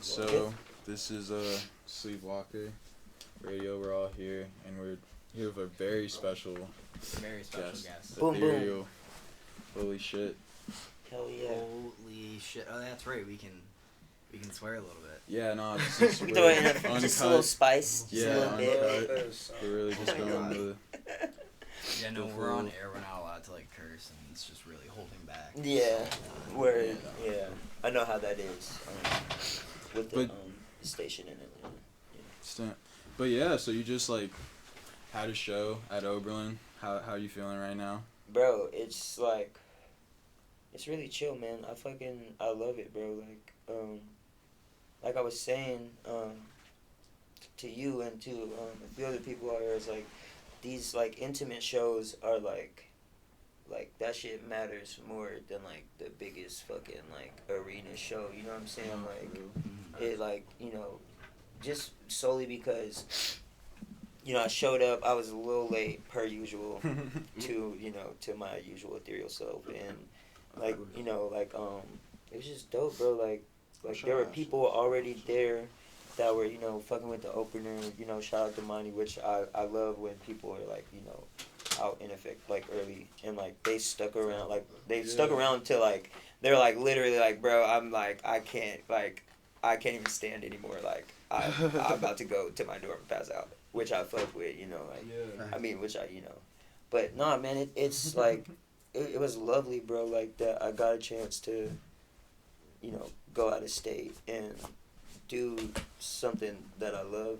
So this is SleepWalker Radio. We're all here, and we're here with a very special guest. Boom, Ethereal. Holy shit. Hell yeah. Holy shit. Oh, that's right. We can swear a little bit. Yeah, no, it's We throw in just a little spice. Yeah, just a little bit. uncut. We're really just going the... Yeah, no, we're on air. We're not allowed to, curse, and it's just really holding back. Yeah. Word. Yeah. I know how that is. With the station in it. Yeah. But yeah, so you just, had a show at Oberlin. How are you feeling right now? Bro, it's it's really chill, man. I love it, bro. Like I was saying, to you and to a few other people out here, it's these intimate shows are that shit matters more than the biggest fucking arena show. You know what I'm saying? Just solely because I showed up. I was a little late per usual to my usual ethereal self, and it was just dope, bro. There were people already there that were fucking with the opener. Shout out to Damani, which I love when people are out in effect early, and they stuck around. Stuck around till they're literally bro, I can't even stand anymore. I'm about to go to my dorm and pass out, which I fuck with, I mean, which but nah, man, it's it was lovely, bro, that I got a chance to, go out of state and do something that I love,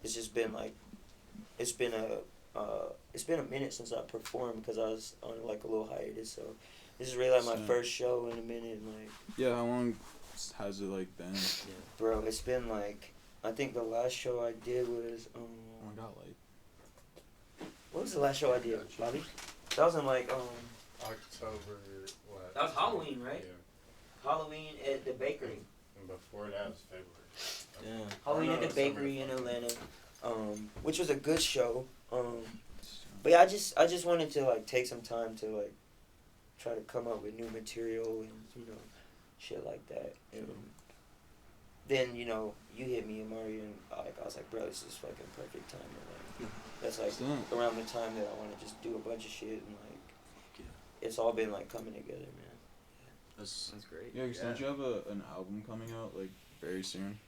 it's just been it's been a minute since I performed because I was on a little hiatus, so this is really my first show in a minute, Yeah, how long has it been? Yeah. Bro, it's been I think the last show I did was oh my god, what was the last show I did, Bobby? That was in October, what? That was Halloween, right? Yeah. Halloween at the bakery. And before that was February. Yeah. Halloween at the bakery in Atlanta, which was a good show. But yeah, I just wanted to take some time to try to come up with new material and shit like that. And then you hit me, Amari, and I was like, bro, this is fucking perfect timing. That's around the time that I want to just do a bunch of shit, and it's all been coming together, man. That's great. Yeah, because don't you have an album coming out very soon?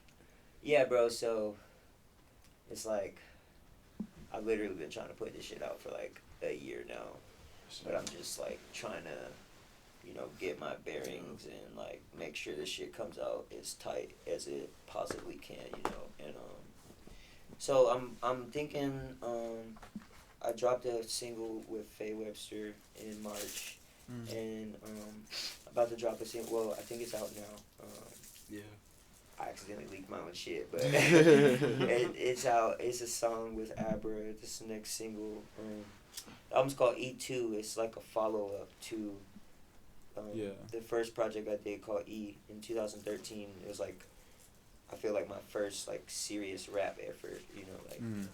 Yeah, bro. So it's I've literally been trying to put this shit out for a year now, but I'm just trying to get my bearings and make sure this shit comes out as tight as it possibly can, and so I'm thinking I dropped a single with Faye Webster in March, and about to drop a single. Well, I think it's out now. Yeah. I accidentally leaked my own shit, but it's out. It's a song with Abra. This is the next single. The album's called E2. It's a follow-up to the first project I did called E in 2013. It was I feel my first serious rap effort,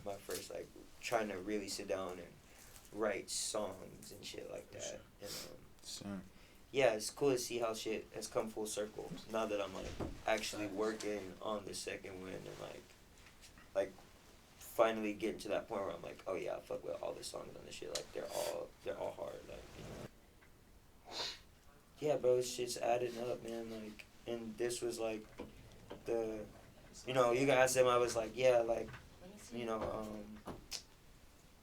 my first trying to really sit down and write songs and shit like that. And yeah, it's cool to see how shit has come full circle now that I'm actually working on the second one and finally getting to that point where I'm oh yeah, I fuck with all the songs on this shit. They're all hard. Yeah, bro, it's just adding up, man. And this was the, you guys said I was yeah,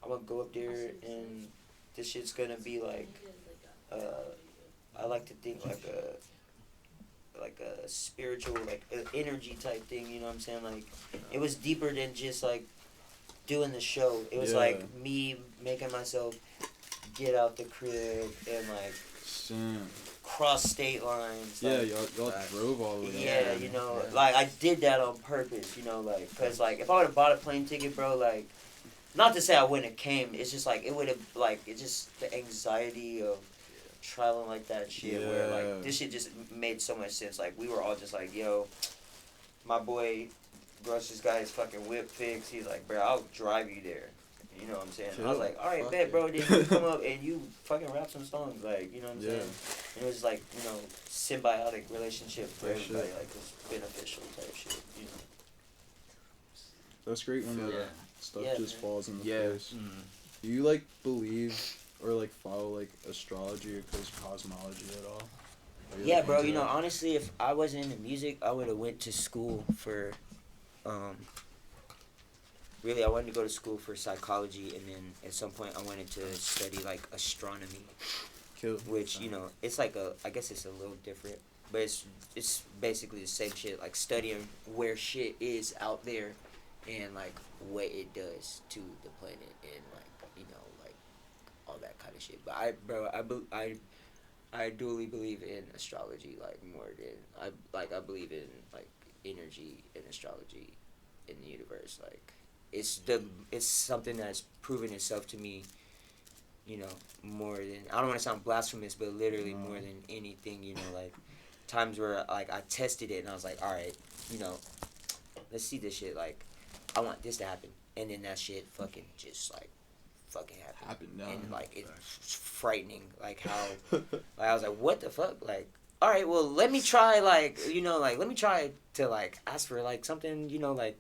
I'm gonna go up there and this shit's gonna be I like to think a spiritual energy type thing. You know what I'm saying? It was deeper than just doing the show. It was me making myself get out the crib and cross state lines. Yeah, y'all drove all the way. Yeah, I did that on purpose. Cause if I would have bought a plane ticket, bro, not to say I wouldn't have came. It's just it would have it's just the anxiety of traveling like that and shit. Where this shit just made so much sense. We were all just yo, my boy, Brush just got his fucking whip fixed. He's bro, I'll drive you there. You know what I'm saying? Cool. I was like, all right, Fuck bet, yeah. bro. Then you come up and you fucking rap some songs, like, you know what I'm Yeah. saying? And it was like, you know, symbiotic relationship for That everybody, shit. like it's beneficial type shit, you know. That's great when Yeah. stuff Yeah, just man. falls into Yeah. place. Do you like believe or like follow like astrology or cosmology at all? Are you, Yeah, like, bro. into You know, that? honestly, if I wasn't into music, I would have went to school for, really, I wanted to go to school for psychology, and then at some point, I wanted to study like astronomy, Kill. which you know, it's like I guess it's a little different, but it's basically the same shit, like studying where shit is out there, and like what it does to the planet, and like you know, like all that kind of shit. But I duly believe in astrology, like more than I believe in like energy and astrology in the universe. Like it's something that's proven itself to me, you know, more than, I don't want to sound blasphemous, but literally more than anything, you know, like times where like I tested it and I was like, all right, you know, let's see this shit, like I want this to happen, and then that shit fucking just like fucking happened. No. And like it's frightening, like how like I was like, what the fuck, like all right, well let me try, like you know, like let me try to like ask for like something, you know, like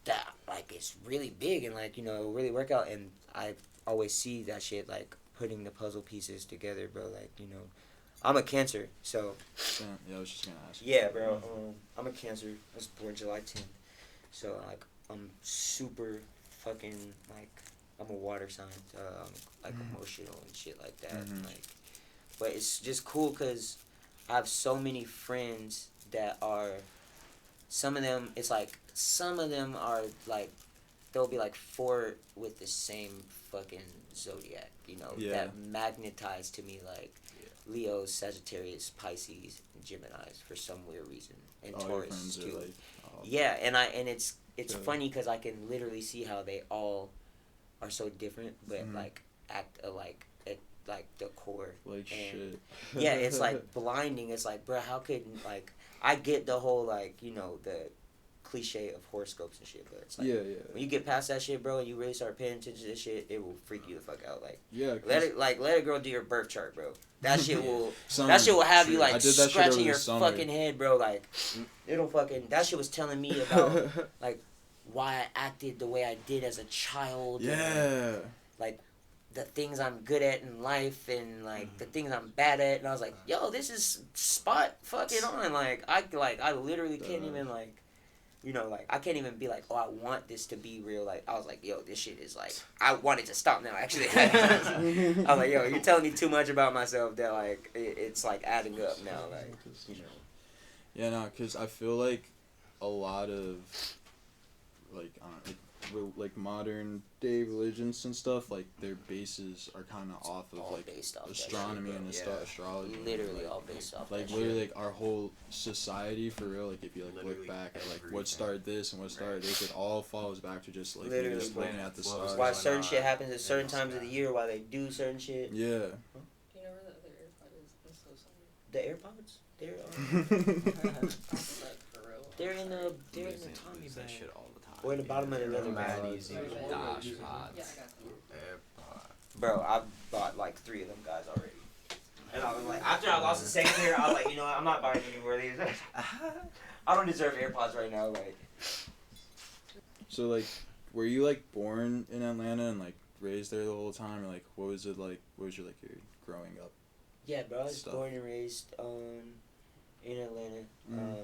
that like it's really big and like you know it'll really work out. And I always see that shit like putting the puzzle pieces together, bro. Like you know, I'm a Cancer, so Yeah, I was just gonna ask. yeah, bro. I'm a Cancer. I was born July 10th, so like I'm super fucking like I'm a water sign, I'm like emotional and shit like that. Mhm. Like, but it's just cool because I have so many friends that are. Some of them, it's like some of them are like they'll be like 4 with the same fucking zodiac, you know, Yeah. that magnetize to me like Leo, Sagittarius, Pisces, and Geminis for some weird reason, and All your Taurus friends too. are like. Oh, Yeah, and it's Yeah. funny because I can literally see how they all are so different, but Mhm. like act alike at like the core. Like And shit. yeah, it's like blinding. It's like, bro, how could like I get the whole like you know the cliche of horoscopes and shit, but it's like Yeah. when you get past that shit, bro, and you really start paying attention to this shit, it will freak you the fuck out. Like Yeah. let a girl do your birth chart, bro. That shit will. Some- That shit will have you true. I like did that shit scratching over your the summer. fucking head, bro. Like it'll fucking. That shit was telling me about like why I acted the way I did as a child. And, Yeah. like the things I'm good at in life and like the things I'm bad at, and I was like, yo, this is spot fucking on. Like I literally can't even like. You know, like, I can't even be like, oh, I want this to be real. Like, I was like, yo, this shit is like, I want it to stop now, actually. I was like, yo, you're telling me too much about myself that, like, it's, like, adding up now. Like, you know. Yeah, no, because I feel like a lot of, like, I don't know, like modern day religions and stuff, like, their bases are kind of off of, all like, based off that astronomy shit, and bro. Yeah. astrology. Literally like, all based off like that literally shit. like our whole society for real, like if you like Literally look back at like everything. what started this and what started this, it all follows back to just like Literally, just bro. looking at the Well, stars. Why Why certain not? shit happens at certain Yeah. times of the year, why they do certain shit. Yeah. Do you know where the other AirPod is? I'm so sorry. The AirPods? They're, For real. they're in the Losing Tommy that bag. shit all the time. Or in the bottom of the leather Mad bag. easy Yeah, with I Dash got pods. them. Bro, I've bought like 3 of them guys already. And I was like, after I lost the second pair, I was like, you know what, I'm not buying any more of these. I don't deserve AirPods right now, like. So like, were you like born in Atlanta and like raised there the whole time, or like what was it like? What was your like your growing up? Yeah, bro, I was Stuff. born and raised in Atlanta. Mm.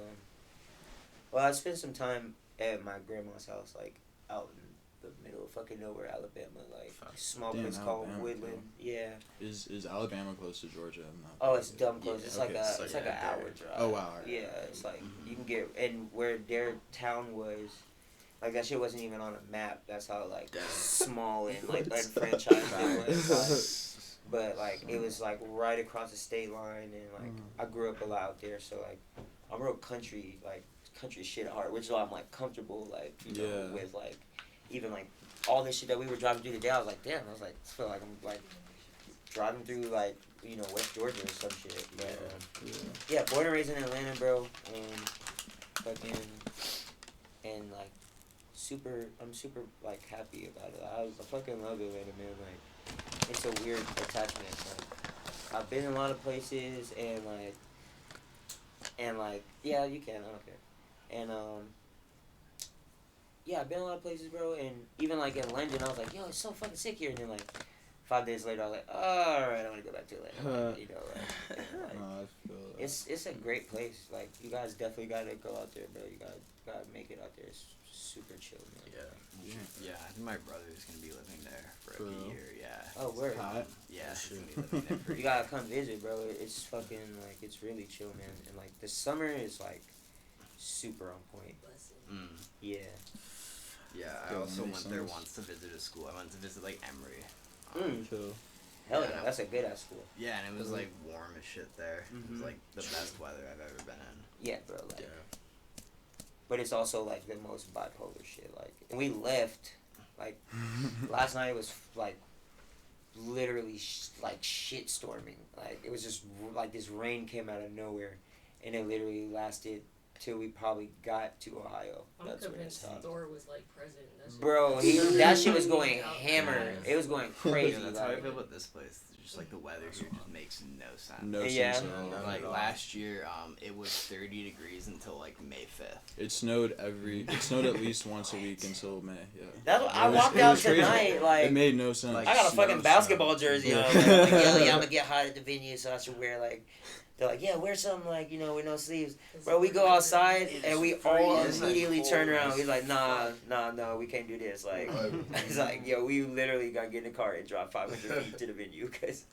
Well, I spent some time at my grandma's house, like out in the middle of fucking nowhere, Alabama, like small Damn, place called Alabama, Woodland. bro. Yeah. Is Alabama close to Georgia? I'm not Oh, it's dumb close. Yeah, It's okay, like it's like an yeah, hour there. drive. Oh wow. Yeah, it's like you can get, and where their town was, like that shit wasn't even on a map. That's how like small and like unfranchised it was. But like it was like right across the state line, and like I grew up a lot out there, so like I'm real country shit at heart, which is why I'm like comfortable, like you know, Yeah. with like even like all this shit that we were driving through today. I was like, damn, I was like, I feel like I'm like driving through like you know West Georgia or some shit. But yeah, born and raised in Atlanta, bro. Fucking and like I'm super like happy about it. I fucking love Atlanta, man. Like, it's a weird attachment. Like, I've been in a lot of places and like yeah, you can. I don't care. And yeah, I've been in a lot of places, bro. And even like in London, I was like, yo, it's so fucking sick here. And then like 5 days later, I was like, all right, I want to go back to Atlanta. Like, you know, like I feel that. it's a great place. Like, you guys definitely gotta go out there, bro. You gotta make it out there. It's super chill, man. Yeah, I think my brother's gonna be living there for Bro. a year. Yeah. Oh, word. Yeah, he's gonna be living there for a You year. gotta come visit, bro. It's fucking like it's really chill, man. And like the summer is like super on point. Mm. Yeah. Yeah, I Go also many went there summers. once to visit a school. I went to visit like Emory. Chill. Hell Yeah. yeah, that's a good ass school. Yeah, and it was like warm as shit there. It was Mhm. like the best weather I've ever been in. Yeah, bro. Like, Yeah. but it's also like the most bipolar shit. Like, and we left. Like last night was like literally like shit storming. Like it was just like this rain came out of nowhere, and it literally lasted till we probably got to Ohio. I'm That's when it convinced stopped. Thor was like present. That shit Bro, was that shit was so going out hammer. there. It was going crazy. Yeah, that's how I like, feel about this place. Just like the weather here just makes no sense. No Yeah. sense at all. No. Like last year, it was 30 degrees until like May 5th. It snowed at least once a week until May. Yeah. That's what, I It was- walked it out was crazy. tonight. Like It made no sense. I got a fucking Snow, basketball snow. jersey on. Yeah. Like, I'm like, yeah, I'm gonna get hot at the venue, so I should wear like. They're like, yeah, wear something like, you know, with no sleeves. Bro, we go outside and we all freezing. immediately turn around. It's He's like, nah, we can't do this. Like, he's like, yo, we literally gotta get in the car and drive 500 feet to the venue because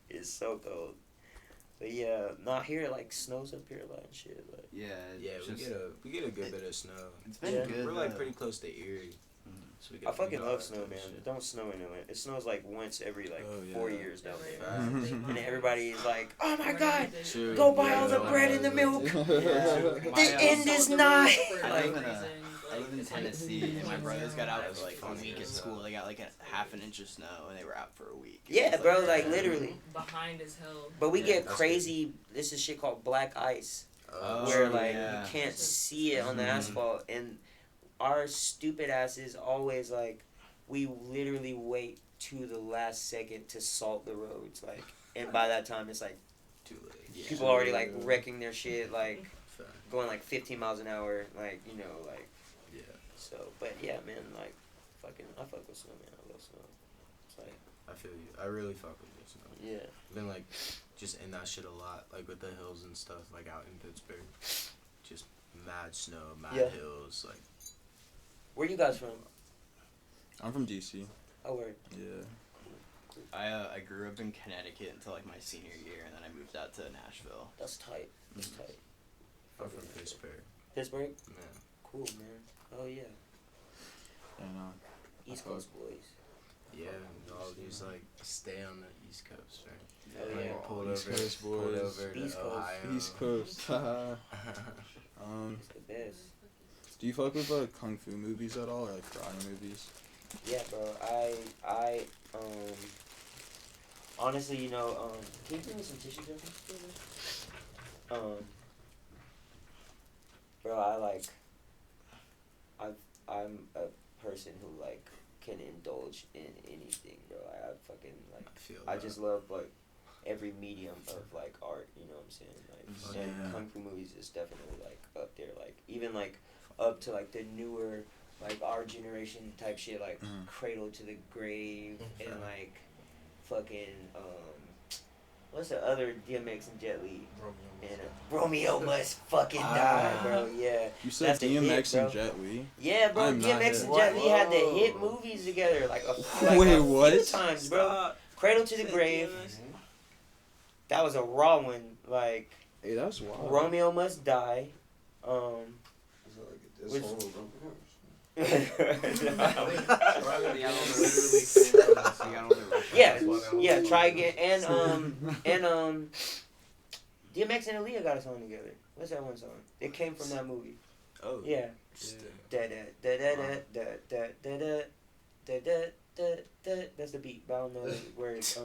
it's so cold. But yeah, not here. It like snows up here a lot and shit. Like, Yeah, Yeah, we get a good bit of snow. It's been Yeah. good. We're like pretty close to Erie. So we I get fucking all love that snow, type man. of It shit. don't snow in Atlanta. It snows like once every like Oh, yeah. 4 years down there. Facts. And then everybody's like, oh my When god, True. go buy all the Yeah. bread and the milk. Yeah. The My, end is nigh. I live Like, in Tennessee, and my brothers got out for like a Funny week at as school. hell. They got like a half an inch of snow, and they were out for a week. It yeah, was, bro, like yeah. literally. behind as hell. But we Yeah, get that's crazy. This is shit called black ice, Oh, where like yeah. you can't see it on the Mhm. asphalt, and our stupid asses always like we literally wait to the last second to salt the roads, like, and by that time it's like Too late. Yeah. people already like wrecking their shit, like Fact. going like 15 miles an hour, like, you know, like. Yeah. So, but yeah, man, like, fucking, I fuck with snow, man. I love snow. It's like, I feel you. I really fuck with this. You know? yeah. Been like just in that shit a lot, like with the hills and stuff, like out in Pittsburgh. Just mad snow, mad Yeah. hills, like Where you guys from? I'm from DC. Oh, word. Yeah. I grew up in Connecticut until like my senior year, and then I moved out to Nashville. That's tight. That's tight. I'm from Pittsburgh. Pittsburgh? Man. Cool, man. Oh, yeah. And East fuck. Coast boys. Yeah, and all these like stay on the East Coast, right? Oh, Like, yeah. pulled East over, Coast pulled boys. over to East Coast. Ohio. East Coast. Haha. It's the best. Do you fuck with kung fu movies at all, or like karate movies? Yeah, bro. I, honestly, you know, can you give me some tissue, Justin? Bro, I'm a person who, like, can indulge in anything, bro. I fucking, like, I feel I that. just love, like, every medium of, like, art, you know what I'm saying? Like, Yeah. and kung fu movies is definitely, like, up there, like, even, like, up to, like, the newer, like, our generation type shit, like, Mhm. Cradle to the Grave, and, like, fucking, what's the other DMX and Jet Li? And Romeo Must Fucking Die, bro, yeah. You said That's the hit, DMX and bro. Jet Li? Yeah, bro, I'm not DMX hip. and Jet Li had the Whoa. hit movies together, like a Wait, few what? times, bro. Cradle to the Grave, that was a raw one, like, Hey, that's wild. Romeo Must Die, Which- yeah, yeah, try again, and DMX and Aaliyah got a song together. What's that one song? It came from that movie. Oh. Yeah. Da da da da da da da da da da da da. That's the beat, but I don't know where it's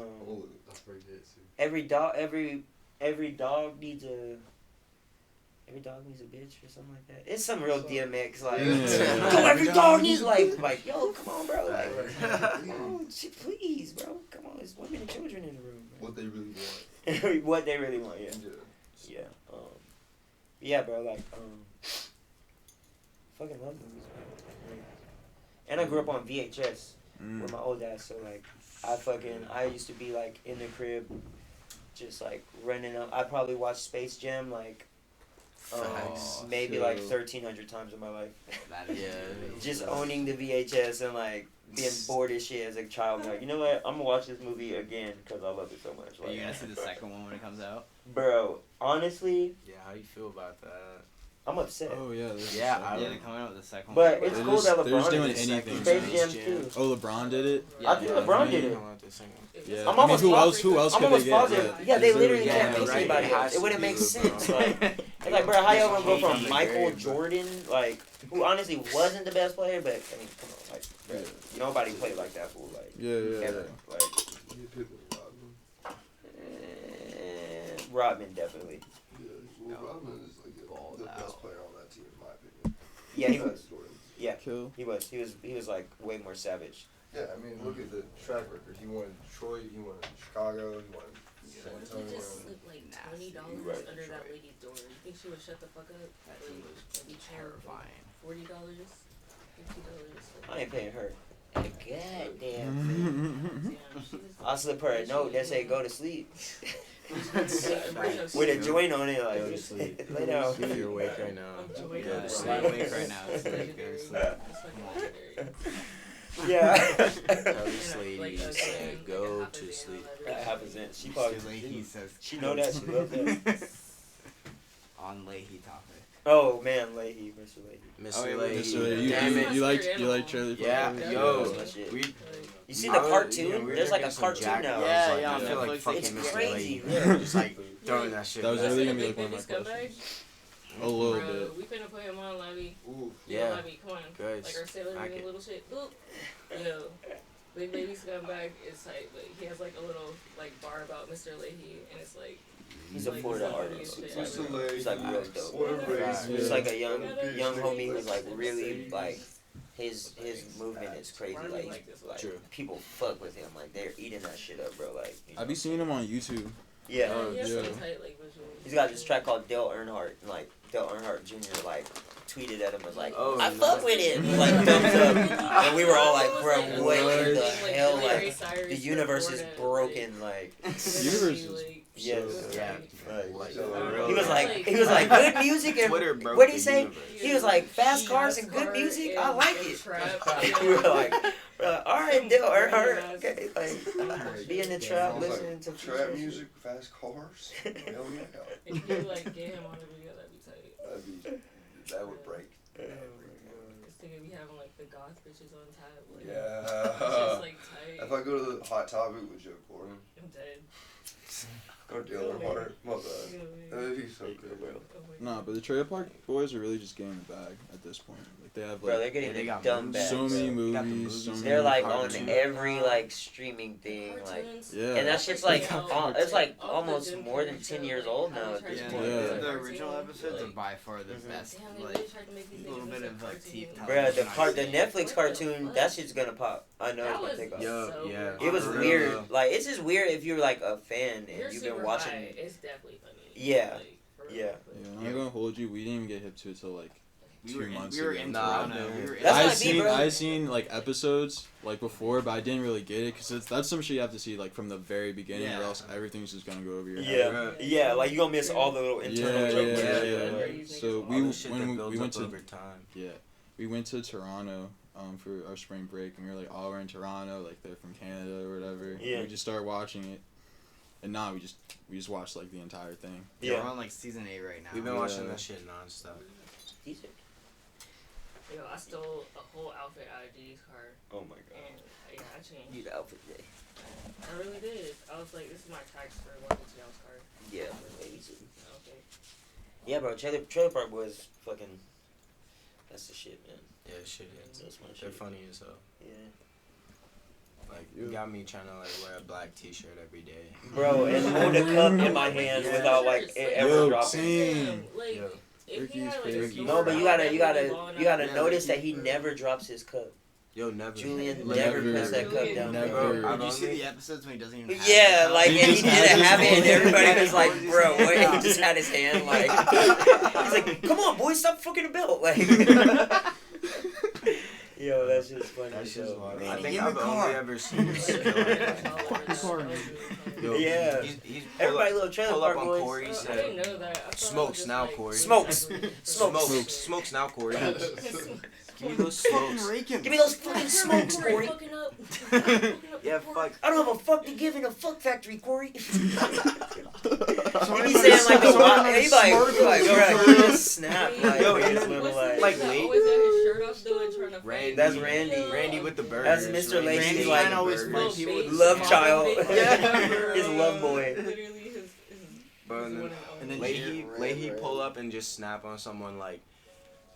every dog needs a every dog needs a bitch or something like that. It's some real DMX like, Yeah. yo, every dog needs like, yo, come on, bro, like, come on, shit, please, bro, come on, there's women and children in the room. Man. What they really want. What they really want, yeah. Yeah. Yeah. Yeah, bro, like, fucking love movies, man. And I grew up on VHS with my old dad, so like, I used to be like in the crib, just like running up. I probably watched Space Jam like, maybe like 1,300 times in my life. Just owning the VHS and like being bored as shit as a child. Like, you know what? I'm gonna watch this movie again because I love it so much. Are Like, you gonna see the second one when it comes out? bro, honestly, Yeah, how you feel about that? I'm upset. Oh yeah. Yeah, Yeah, they're coming out with the second But one. it's They're cool just- that they're just LeBron doing did it. anything. Space Jam Space too. Oh, LeBron did it. I think LeBron did it. Yeah. I'm I mean, almost who positive- else I'm could they almost get? positive. Yeah, they literally Yeah, can't pick right. anybody It else. has It to wouldn't be make LeBron. sense. Like, it's like, bro, how y'all gonna go from Yeah. Michael Jordan, like, who honestly wasn't the best player, but I mean, come on, like, bro, nobody played like that fool, like, Yeah. ever. Like, You pick Rodman. Rodman definitely. Yeah, well, Rodman is like the best out. player on that team, in my opinion. Yeah, he was. Jordan. Yeah, Kill. he was. He was like way more savage. Yeah, I mean, look at the track record. He won Detroit, he won Chicago, he won San What if you Antonio. just slipped like $20 Right. under that lady's door? You think she would shut the fuck up? Like, maybe Terrifying. $40, $50. I ain't paying her. A goddamn thing. Mm-hmm. I'll slip her a note that say go to sleep with With a joint on it, Go like to sleep. lay down. If you're awake right now, I'm go Yeah, to so sleep. I'm awake right now. It's like, go to sleep. Yeah. Tell this lady to go to sleep. That happens. She probably. Layhey says, She know that. She love that. on Layhey topic. Oh man, Layhey, Mr. Layhey. Mr. Oh, yeah, Layhey. So you, Damn it. you like Charlie? Yeah, Parker? yo. That's my shit. We, You see the cartoon? we There's were like a drinking some cartoon Jack now. Daniels, Yeah, yeah, I feel on like Netflix. fucking It's Mr. crazy. Layhey. Yeah. Just like throwing that shit. That was back. really Big gonna be like Baby one of my Scumbag? questions. A little bit. We finna put him on, Labby. Ooh. Yeah. Labby, come on. Good. Like our Sailor Back Moon it. little shit. Boop. Yo. Big Baby Scumbag is tight, but he has like a little like bar about Mr. Layhey, and it's like He's a like, Florida it's artist. funny as Mr. shit. Layhey. He's like real dope. What a race. He's like a young homie who's like really like his movement is crazy. Like True. people fuck with him. Like they're eating that shit up, bro. Like you I know. be seeing him on YouTube. Yeah. He has Yeah. some tight like visuals. He's got this track called Dale Earnhardt, and like Dale Earnhardt Jr. like tweeted at him was like, Oh, I no. fuck with it, like thumbs up, and we were all like, bro, what in the hell? Like the universe is broken. Like Universe is yes, Yeah. like, So, he was like good music and Twitter broke what did he the say? universe. He was like fast cars and good music. I like it. We were like, all right, Dale Earnhardt, okay, like be in the trap, listening to trap music, fast cars. Hell yeah. If you like get him on the video, that'd be tight. That would break. This nigga be having like the goth bitches on tap. Like, Yeah. It's just like tight. If I go to the hot topic with Joe Gordon, I'm dead. or Dylan Hart, my bad. That'd be so good, bro. Nah, but the Trailer Park Boys are really just getting the bag at this point. Like they have Bro, they're like getting they the got dumb movies. bags. so many They got the movies. movies. So many They're like on cartoons. every like streaming thing, like, Yeah. and that shit's like it's like almost more than 10 years old now at this Yeah, point. Yeah. the original episodes are by far the Mhm. best. Damn, they Like, really tried to make these a little niggas bit look of like cartoony. teeth. Bruh, the Netflix cartoon, that shit's gonna pop. I know it's gonna take off. Yo, yeah. It was For real, weird. though. Like it's just weird if you're like a fan You're and you've been super watching. high, it's definitely funny. Yeah. Like, for real, Yeah. but- Yeah, I'm not gonna hold you. We didn't even get hip to it till like We 2 were in, months we were ago. in Nah, Toronto. man. We were in That's I what I seen mean, bro. I seen like episodes like before, but I didn't really get it because that's some shit you have to see like from the very beginning, Yeah. or else everything's just gonna go over your Yeah, head. yeah, like you gonna miss all the little internal Yeah, jokes. yeah, yeah. yeah. So All we the shit that when builds we went up to over time. we went to Toronto for our spring break, and we were like, oh, we're in Toronto, like they're from Canada or whatever. Yeah. And we just started watching it, and we just watched like the entire thing. Yeah, we're Yeah. on like season 8 right now. We've been Yeah. watching that shit nonstop. Decent. Yo, I stole a whole outfit out of D's car, Oh my god. and yeah, I changed. Need the outfit day. I really did. I was like, this is my tax for going to y'all's car. Yeah. Okay. Yeah, bro. Trailer Park Boys, fucking. That's the shit, man. Yeah, shit is. That's my They're shit. funny as hell. Yeah. Like, you got me trying to like wear a black t-shirt every day. Bro, and hold a cup in my hand Yeah. without like it ever Yo, dropping. same. Damn, like, Yo. if he Turqouise had, like, a crazy. snowboard, No, but you that gotta would be long enough. Yeah, notice like, that he never drops his cup. Yo, never. Julian Never. never puts that cup down. Never. Bro. I've Did you see only- the episodes when he doesn't even have Yeah, the like, cup? and he just didn't has have his it, and hand. everybody was like, He bro, what? just He just had his hand, like, he's like, come on, boy, stop fucking a belt. Like, yo, that's just funny. That's so, just wild. man. I think in the I've car. only ever seen him skill like that. Yo, Yeah. He's Everybody little trailer pull up park on boys. Corey. He I didn't said, know that. I thought it was Smokes just, now, like, Corey. Smokes. Smokes now, Corey. Give me those smokes. Give me those fucking smokes, Corey. Fucking up. Yeah, fuck. I don't have a fuck to give in a fuck factory, Corey. He be saying Somebody like the someone wild, on he a like, smartphone. bro, he just snap like, Yo, with his even little What's like. the like, nigga that Lee- always had his shirt off still and trying to Randy. fight? That's Randy. Randy with the That's burgers. Mr. Randy Lacey's, with like, the always burgers. he would Love child. Yeah. His love boy. Literally his Bro, and one then, and then only. Leahy pull up and just snap on someone like,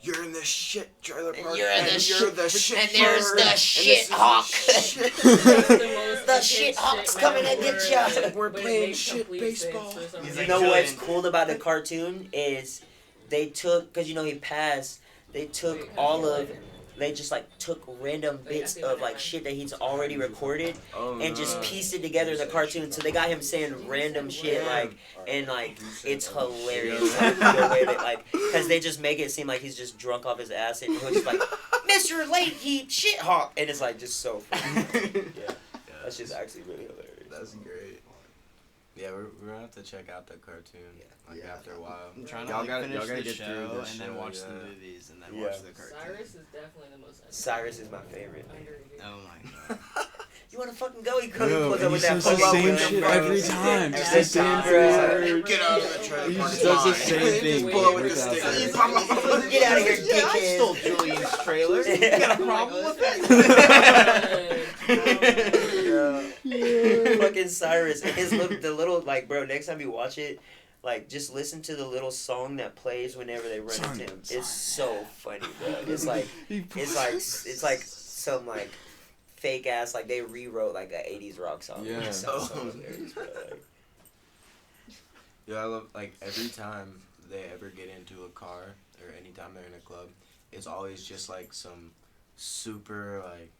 "You're in the shit trailer park. You're in the and shit- You're the shit. and there's bird, the and this shit is the hawk." shit." The shit hawk's coming to get ya. We're playing shit baseball. He's You like, know what's Julian. cool about the cartoon is they took, because you know he passed, they took all of, they just like took random bits of like shit that he's already recorded Oh, and just no. pieced it together in the cartoon. So they got him saying random shit like, and like it's hilarious. Like, the way they like, because they just make it seem like he's just drunk off his acid. And he's just like, Mr. Leahy, shit hawk, and it's like just so funny. Yeah, that's just actually really hilarious. That's great. Yeah, we're gonna have to check out the cartoon like after a while. I'm trying to Y'all like, gotta- finish y'all gotta the get through show this and then show, watch yeah. the movies and then Yeah. watch the cartoon. Cyrus is definitely the most Cyrus is my favorite. underrated. Oh my god. You wanna fucking go? He comes Yo, with and he with that says the fucking same bro. shit every time. Just the Every same time, thing. bro. Get out of the trailer He park. just does the Fine. same thing. Pull up with the without sticker. that. Get out of here, Yeah, I dickhead. stole Julian's trailer. You got a problem with Yeah. Fucking Cyrus and his the little like, bro, next time you watch it, like just listen to the little song that plays whenever they run into him. It's so funny, bro. It's like some like fake ass, like they rewrote like a 80s rock song. Yeah. It sounds so hilarious, bro. Like, Yeah, I love like every time they ever get into a car or anytime they're in a club, it's always just like some super like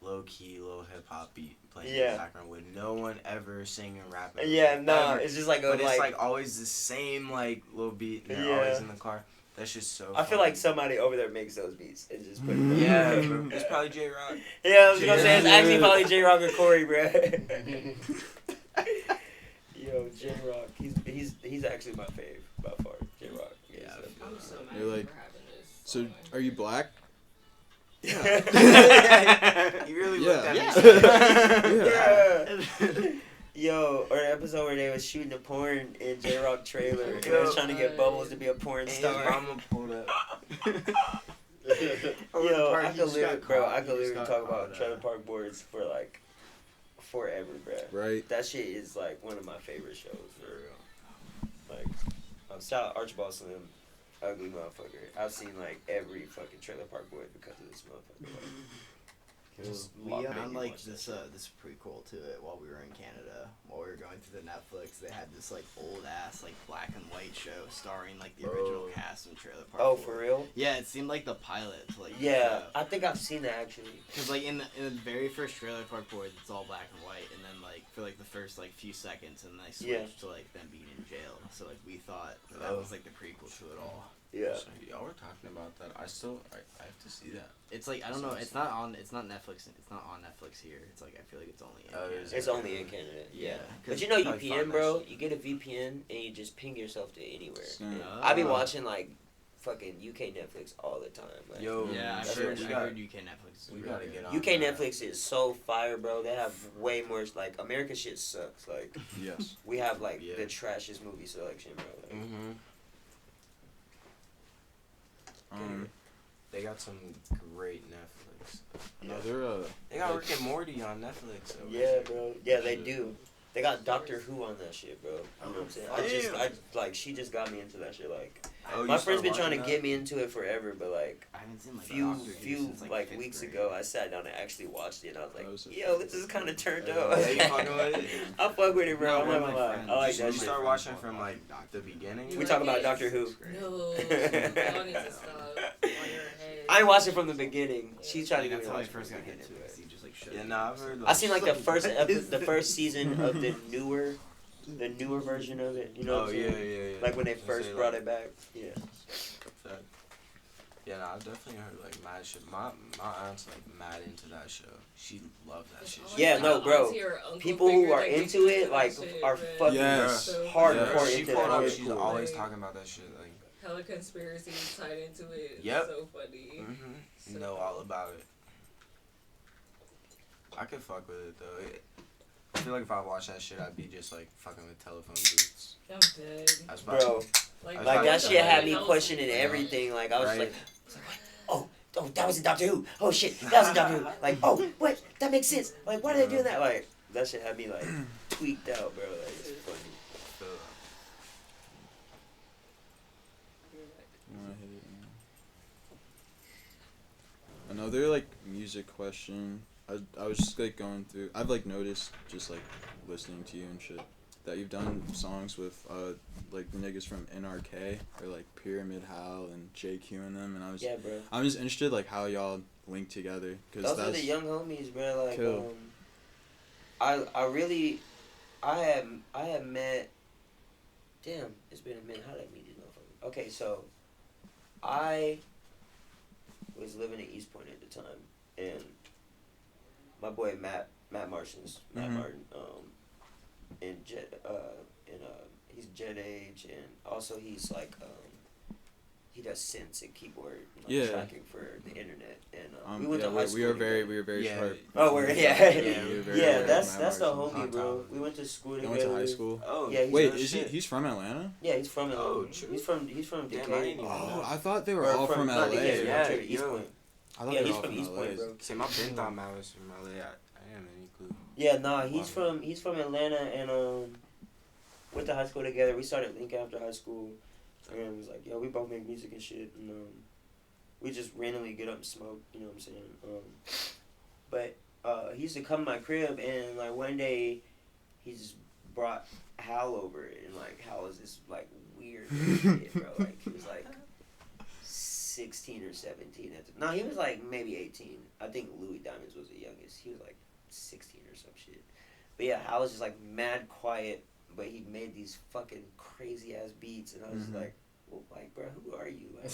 low key, low hip hop beat playing in Yeah. the background with no one ever singing rapping. yeah, no, ever. it's just like a But it's like like always the same like little beat. And they're Yeah. always in the car. That's just so. I feel funny. like somebody over there makes those beats and just put them. Yeah, it's probably J Rock. Yeah, I was gonna say it's actually probably J Rock or Corey, bro. Yo, J Rock, he's actually my fave by far. J Rock. Yeah, I feel I'm so mad You're like, for having this. So, are you black? Yeah. You really looked at me. Yeah. Yo, or an episode where they was shooting a porn in J Rock trailer and they was trying to get Bubbles to be a porn And his star. mama pulled up. Yo, I He could just literally, got bro, caught. I He could just literally got talk about caught, trailer park boards for like forever, bro. Right. That shit is like one of my favorite shows, for real. Like, shout out Archibald Slim, ugly motherfucker. I've seen like every fucking trailer park boy because of this motherfucker. We found like this prequel to it while we were in Canada. While we were going through the Netflix, they had this like old ass like black and white show starring like the original cast from Trailer Park. Oh, Boys. for real? Yeah, it seemed like the pilot. To, like, Yeah, I think I've seen that actually. because like in the very first Trailer Park Boys, it's all black and white, and then like for like the first like few seconds, and then they switched to like them being in jail. So like we thought that was like the prequel to it all. Yeah. So y'all were talking about that. I have to see that. It's like I don't know. It's not Netflix. It's not on Netflix here. It's like I feel like it's only in. Oh, Canada. is It's only in Canada. Yeah. But 'Cause you know probably UPN, find bro. that shit. You get a VPN and you just ping yourself to anywhere. Yeah. I be watching like fucking UK Netflix all the time. Like, Yo, Yeah, That's I've what heard, we I got. heard UK Netflix. Is We really gotta good. get on. UK that. Netflix is so fire, bro. They have way more. Like American shit sucks. Like Yes. we have like Yeah. the trashiest movie selection, bro. Like, Mhm. They got some great Netflix. No, they're They got Rick and Morty on Netflix. Though. yeah, bro. Yeah, they do. They got Doctor Who on that shit, bro. You know what I'm saying? She just got me into that shit. Like, my friend's been trying to get me into it forever, but like, I haven't seen like few since, like weeks grade. ago, I sat down and actually watched it, and I was like, so yo, this is kind of turned up. Yeah, you fucking with it? I fuck with it, bro. No, I'm one not of gonna my lie. friends- I like You that shit. start watching from like the beginning. We talk about Doctor Who. No, y'all need to stop on your head. I ain't watched it from the beginning. She's trying to get That's me how to I watch first it got from the into beginning, it. He just like showed Yeah, me. nah, I've heard. I seen like the first season of the newer version of it. You know what I'm saying? Yeah. Like when they Just first say, brought like, it back. Yeah. Fact. Yeah, nah, I've definitely heard like mad shit. My aunt's like mad into that show. She loves that shit. Yeah, no, bro. People who are into it like are fucking Yes. hardcore Yeah, she into pulled up. that. She's always talking about that shit. Like, Hella conspiracies tied into it. Yep. So funny. you know all about it. I could fuck with it though. I feel like if I watched that shit, I'd be just like fucking with telephone booths. I'm dead. That's Bro, Like that shit had me Hell's questioning like- everything. Like I was Right. like, oh, that was in Doctor Who. Oh shit, that was in Doctor Who. Like, oh, what? That makes sense. Like, why are they doing that? Like, that shit had me like tweaked out, bro. Like, it's funny. Another like music question. I was just like going through. I've like noticed just like listening to you and shit that you've done songs with like the niggas from NRK or like Pyramid Hal and JQ and them, and Yeah, bro. I'm just interested like how y'all link together because Those that's are the young homies, bro. Like, Cool. I had met. Damn, it's been a minute. How did I meet these motherfuckers? Okay, so I was living in East Point at the time, and my boy Matt Marttians, Matt Mhm. Martin, and he's Jet Age, and also he's like he does synths and keyboard and, like, Yeah. tracking for the internet, and we went yeah, to high school. we were very Yeah. sharp. Oh, we're Yeah, we were very yeah. sharp. That's Matt the Martins. homie, On bro. top. We went to school They together. went to high school. Oh, Yeah, he's Wait, no is he? shit. He's from Atlanta? Yeah, he's from Oh, true. He's from Damn, I didn't Decatur. even know. Oh, I thought they were Or all from not LA. Decatur, Yeah, I'm East yo. Point. I thought Yeah, they he's were all from East LA. Point, bro. See, my friend thought Matt was from LA. I didn't have any clue. Yeah, nah, he's Wow. from Atlanta, and went to high school together. We started linking after high school, and it was like, yo, we both make music and shit, and we just randomly get up and smoke. You know what I'm saying? But he used to come to my crib, and like one day, he just brought Hal over, and like Hal was this like weird kid, bro. Like he was like 16 or 17 at the. No, he was like maybe 18. I think Louis Diamonds was the youngest. He was like 16 or some shit. But yeah, Hal was just like mad quiet, but he made these fucking crazy ass beats, and I was Mhm. like, well, like, bro, who are you? Like,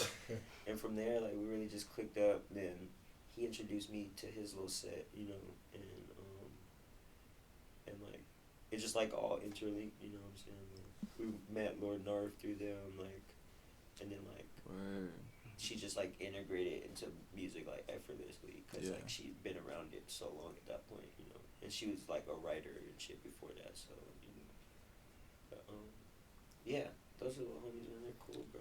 and from there, like, we really just clicked up. Then he introduced me to his little set, you know, and like, it's just like all interlinked, you know what I'm saying? Like, we met Lord Narf through them, like, and then like, Word. she just like integrated into music like effortlessly because Yeah. like she'd been around it so long at that point, you know, and she was like a writer and shit before that, so you know. But yeah, those are the homies, man. They're cool, bro.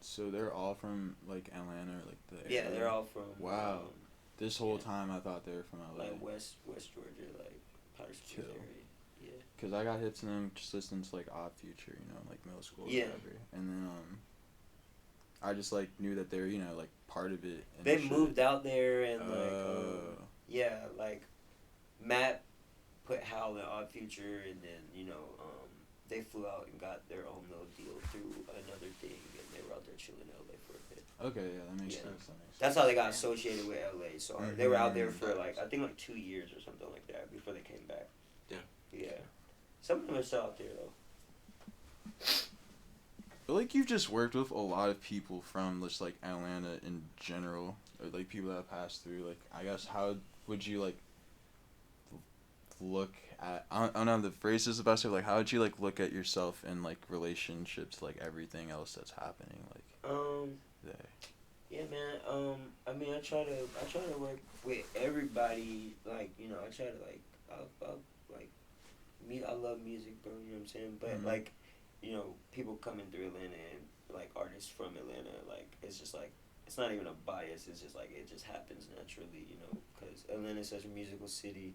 So they're all from like Atlanta or like the Yeah, area? they're all from Wow. This whole yeah. time I thought they were from LA. like West Georgia, like Powder Springs Chill. area. Yeah. Cause I got hits to them just listening to like Odd Future, you know, like middle school or Yeah. whatever. And then I just like knew that they were, you know, like part of it. And They shit. moved out there and like Oh. yeah, like Matt put Hal in Odd Future, and then you know they flew out and got their own little deal through another thing, and they were out there chilling in LA for a bit. Okay, yeah, that makes Yeah. sense. That makes That's how they got associated with LA. So they were out there Mhm. for like I think like 2 years or something like that before they came back. Yeah. Yeah. Some of them are still out there though. I feel like you've just worked with a lot of people from just like Atlanta in general, or like people that have passed through. Like, I guess how would you like look at? I don't know the phrase is the best way. Like, how would you like look at yourself in like relationships to, like everything else that's happening like there? Yeah, man. I mean, I try to work with everybody. Like, you know, I try to like, I'll like, I love music, bro. You know what I'm saying? But Mhm. like, you know, people coming through Atlanta and like artists from Atlanta, like it's just like it's not even a bias. It's just like it just happens naturally, you know, because Atlanta's such a musical city,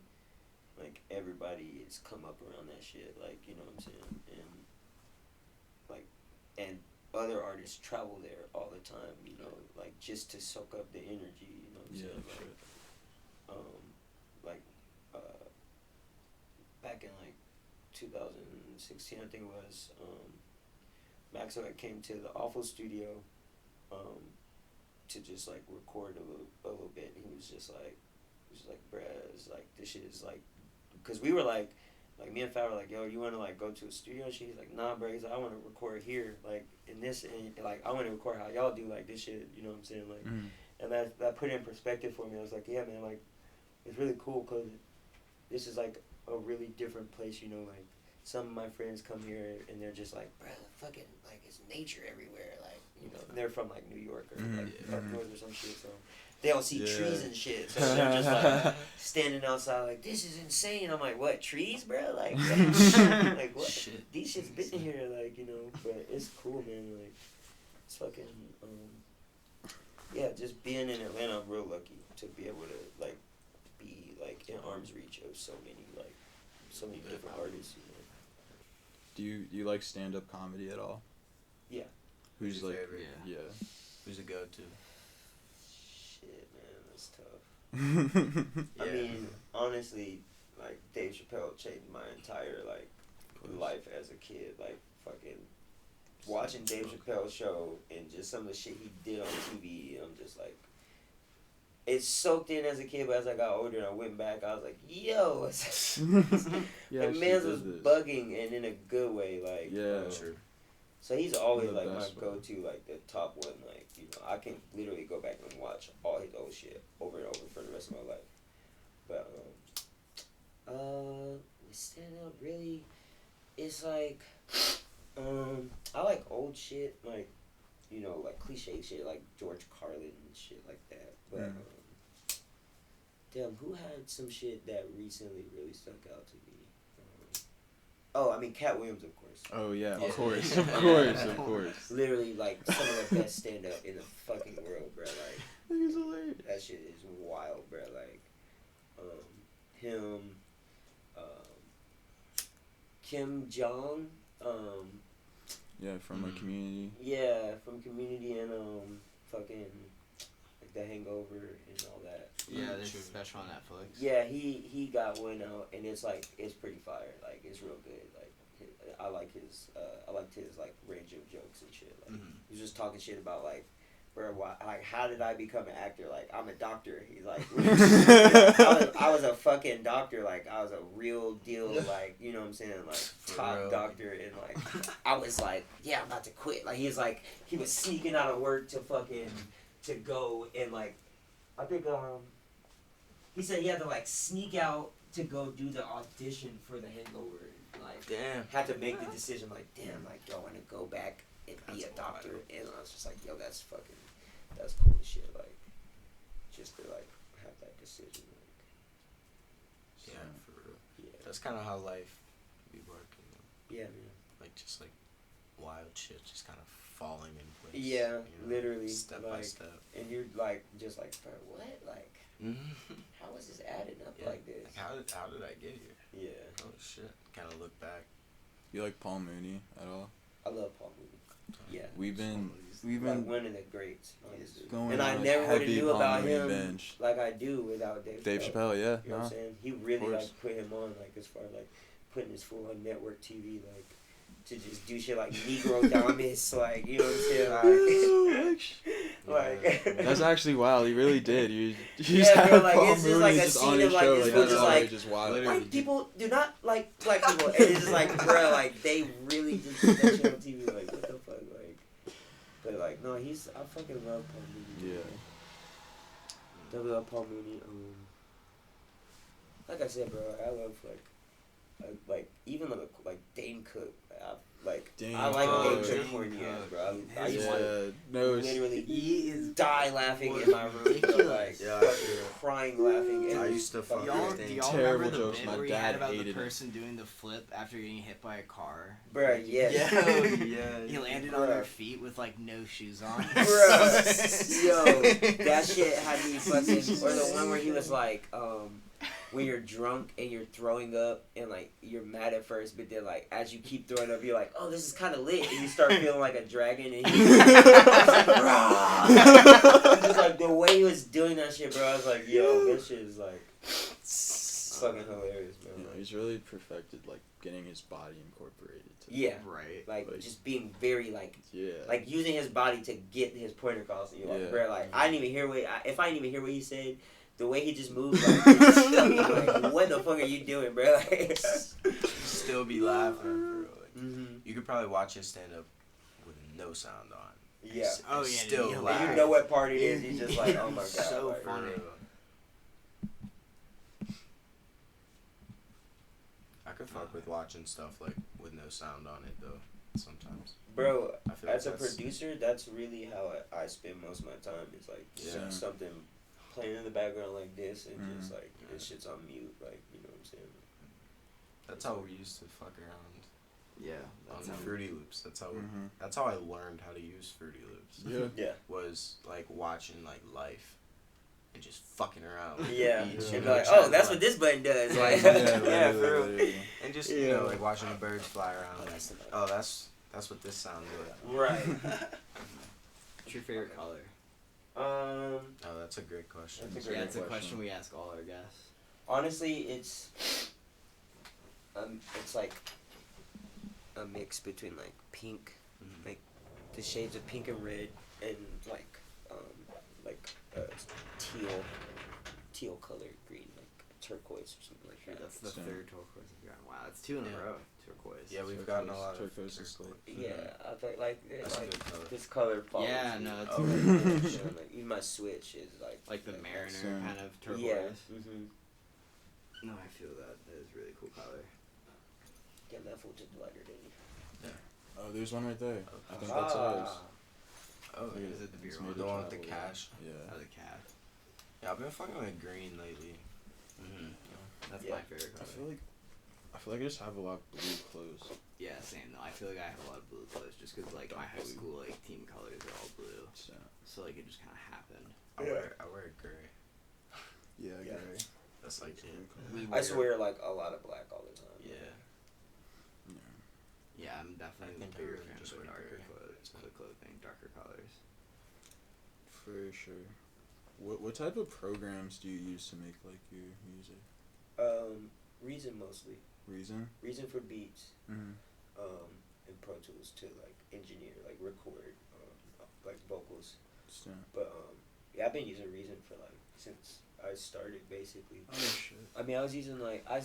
like everybody has come up around that shit, like, you know what I'm saying, and other artists travel there all the time, you know, like just to soak up the energy, you know what I'm saying, back in like 2016, I think it was, Maxwell came to the Awful Studio, to just like record a little bit. He was just like, bruh, it's like, this shit is like, cause we were like me and Fat were like, yo, you wanna like go to a studio? And she's like, nah, bro. He's like, I wanna record here, like in this, and like I wanna record how y'all do like this shit. You know what I'm saying? Like, and that put it in perspective for me. I was like, yeah, man, like it's really cool, cause this is like a really different place. You know, like some of my friends come here and they're just like, bruh, fucking like it's nature everywhere. Like, you know, and they're from like New York or like up north or some shit. So they don't see trees and shit. So they're just like standing outside like, this is insane. I'm like, what, trees, bro? Like, like what? Shit. These shit's been here, like, you know. But it's cool, man. Like, it's fucking, yeah, just being in Atlanta, I'm real lucky to be able to, like, be, like, in arm's reach of so many different artists, you know. Do you like stand-up comedy at all? Yeah. Who's your like, favorite? Yeah. Who's a go-to? Shit, man, that's tough. Yeah. I mean, honestly, like, Dave Chappelle changed my entire, like, life as a kid. Like, fucking watching Dave Chappelle's show and just some of the shit he did on TV, I'm just like, it soaked in as a kid, but as I got older and I went back, I was like, yo, the man was bugging and in a good way, like, Sure. so he's always The like my best go-to, like the top one, like, you know, I can literally go back and watch all his old shit over and over for the rest of my life. But stand up really, it's like, I like old shit, like, you know, like cliche shit, like George Carlin and shit like that. But damn, who had some shit that recently really stuck out to me? I mean, Cat Williams, of course. Oh yeah, Yeah. of course. Literally, like, some of the best stand-up in the fucking world, bro. Like, He's hilarious. that shit is wild, bro. Like, him, Kim Jong, Yeah, from like Community. yeah, from Community and fucking like The Hangover and all that. Yeah, there's a special on Netflix. Yeah, he got one out, and it's like, it's pretty fire. Like, it's real good. Like, I liked his like range of jokes and shit. Like, he was just talking shit about like, bro, like, how did I become an actor? Like, I'm a doctor. He's like, I was a fucking doctor. Like, I was a real deal. Like, you know what I'm saying? Like, top real. doctor. And like, I was like, yeah, I'm about to quit. Like, he was sneaking out of work to go and like, I think he said he had to like sneak out to go do the audition for The Hangover. Like, Damn. had to make the decision, like, damn, like, do I want to go back and be a doctor? And I was just like, yo, that's cool as shit. Like, just to like have that decision. Like, Yeah, for real. yeah, That's kind of how life be working. yeah, man. Like, just like wild shit just kind of falling in place. Yeah, you know, literally, Step by like, step. And you're like, just like, bro, what? Like, how is this adding up like this? Like, how did I get here? Yeah, Oh shit. Kind of look back. You like Paul Mooney at all? I love Paul Mooney. Yeah, We've been like one of the greats, honestly. going And I on a never would have heavy knew Paul about Mooney him binge. like I do without Dave Chappelle, yeah. You know what I'm saying? He really course. like put him on, like, as far as like putting his fool on network TV, like to just do shit like Negro Damas, like, you know what I'm saying? Like, That's actually wild. He really did. You just Yeah, have bro, like, Paul it's just Mooney like a just scene on of, his like, show. this Like, fool that's just always like, just wild. literally white people do not like black people, and it's just like, bro, like they really just put that shit on TV, like, what the fuck, like, but like, no, I fucking love Paul Mooney. Yeah. I love Paul Mooney. Like I said, bro, I love like even like Dane Cook. Dane I like Cook. Dane Cook corny ass, bro. I used to No, literally He is die laughing in my room, bro, like Yeah, fucking crying laughing. I And used to fucking- fuck Y'all, with do Dane. y'all Terrible remember the jokes. bit My where he dad had about the hated it. person doing the flip after getting hit by a car? Bro, yeah. Yeah. He landed on their feet with like no shoes on. Bro, yo, that shit had me fucking. Or the one where he was like, when you're drunk and you're throwing up and like you're mad at first, but then like as you keep throwing up, you're like, oh, this is kind of lit, and you start feeling like a dragon, and he's like, just like the way he was doing that shit, bro. I was like, yo, this shit is like fucking hilarious, man. You know, he's really perfected like getting his body incorporated. Yeah, Right. like just being very like Yeah. like using his body to get his point across. And you're like, bro, like I didn't even hear if I didn't even hear what he said. The way he just moved, like, like what the fuck are you doing, bro? Like, Still be laughing, bro. Like, mm-hmm. you could probably watch his stand up with no sound on. Yeah. Oh, yeah, Still dude, laugh. You know what part it is. He's just like, oh my god. So like, funny. I could fuck with watching stuff like with no sound on it though. Sometimes. Bro, I feel as a like that's- producer, that's really how I spend most of my time. It's like Yeah. something playing in the background like this, and just Mhm. like this shit's on mute, like you know what I'm saying. That's how we used to fuck around Yeah. on That's how Fruity Loops. That's how Mhm. that's how I learned how to use Fruity Loops. Yeah. Yeah. Was like watching like Life and just fucking around. With Yeah. the beats, And you be know, like, trying oh, to, that's like- what this button does. Like, Yeah, yeah, for real. literally. And just you know like watching the birds fly around. Like, oh, that's what this sounds like. Right. What's your favorite color? Oh, that's a great question. That's a great Yeah, it's a question. question we ask all our guests. Honestly, it's like a mix between like pink, Mhm. like the shades of pink and red, and like teal colored green, like turquoise or something like Sure, that. that's the So- third turquoise we've gotten. Wow, that's two in Yeah. a row. Turquoise. Yeah, we've gotten a lot of Turquoise is turquoise. Yeah, I feel like That's a good color. this color follows. Yeah, me. no, it's Oh, really like, good. you know, like even my switch is Like the Mariner Same. kind of turquoise. Yeah. Mm-hmm. No, I feel that. That is a really cool color. Yeah, that fool just lighter than me. Oh, there's one right there. I think Ah. that's ours. Oh, Look at is it the beer It's one? made the of one with the travel, cash. Yeah. Oh, the cat. Yeah, I've been fucking with green lately. Mm-hmm. That's Yeah. my favorite I color. feel like I just have a lot of blue clothes. Yeah, same though. I feel like I have a lot of blue clothes just because like my high school like team colors are all blue, So, so like it just kind of happened. I wear gray. yeah, Yeah. gray. That's like Blue it. color. We I swear like a lot of black all the time. Yeah. Yeah. Yeah, I'm definitely I think a I bigger really fan just of the wear darker gray. clothing, darker colors. For sure. What type of programs do you use to make like your music? Reason mostly. Reason? Reason for beats. Mm-hmm. And Pro Tools to like engineer, like record, like vocals. So, But yeah, I've been using Reason for like since I started basically. oh shit. I mean, I was using like I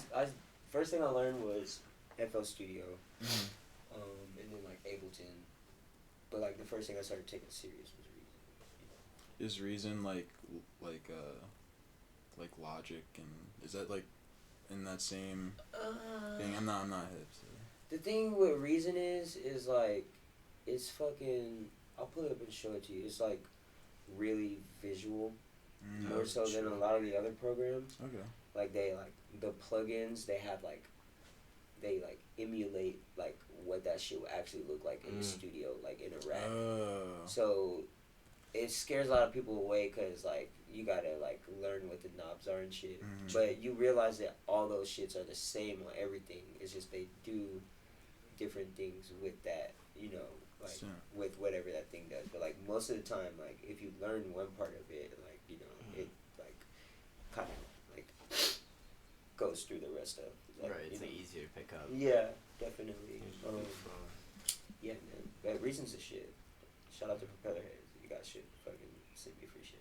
first thing I learned was FL Studio, Mm-hmm. and then like Ableton. But like the first thing I started taking serious was Reason. Is Reason like Logic, and is that like in that same thing? I'm not hip. So. The thing with Reason is like, it's fucking. I'll pull it up and show it to you. It's like really visual, Mm. more so than a lot of the other programs. Okay. Like they like the plugins. They have like, they like emulate like what that shit would actually look like in the studio, like in a rack. Oh. So it scares a lot of people away because like you gotta like learn what the knobs are and shit. Mhm. But you realize that all those shits are the same on everything. It's just they do different things with that, you know, like So- with whatever that thing does. But like most of the time, like if you learn one part of it, like you know, it like kind of like goes through the rest of like, Right, you it's know. like easier to pick up. Yeah, definitely. Usually Yeah, man. But Reason's the shit. Shout out to Propellerheads. You got shit. Fucking send me free shit.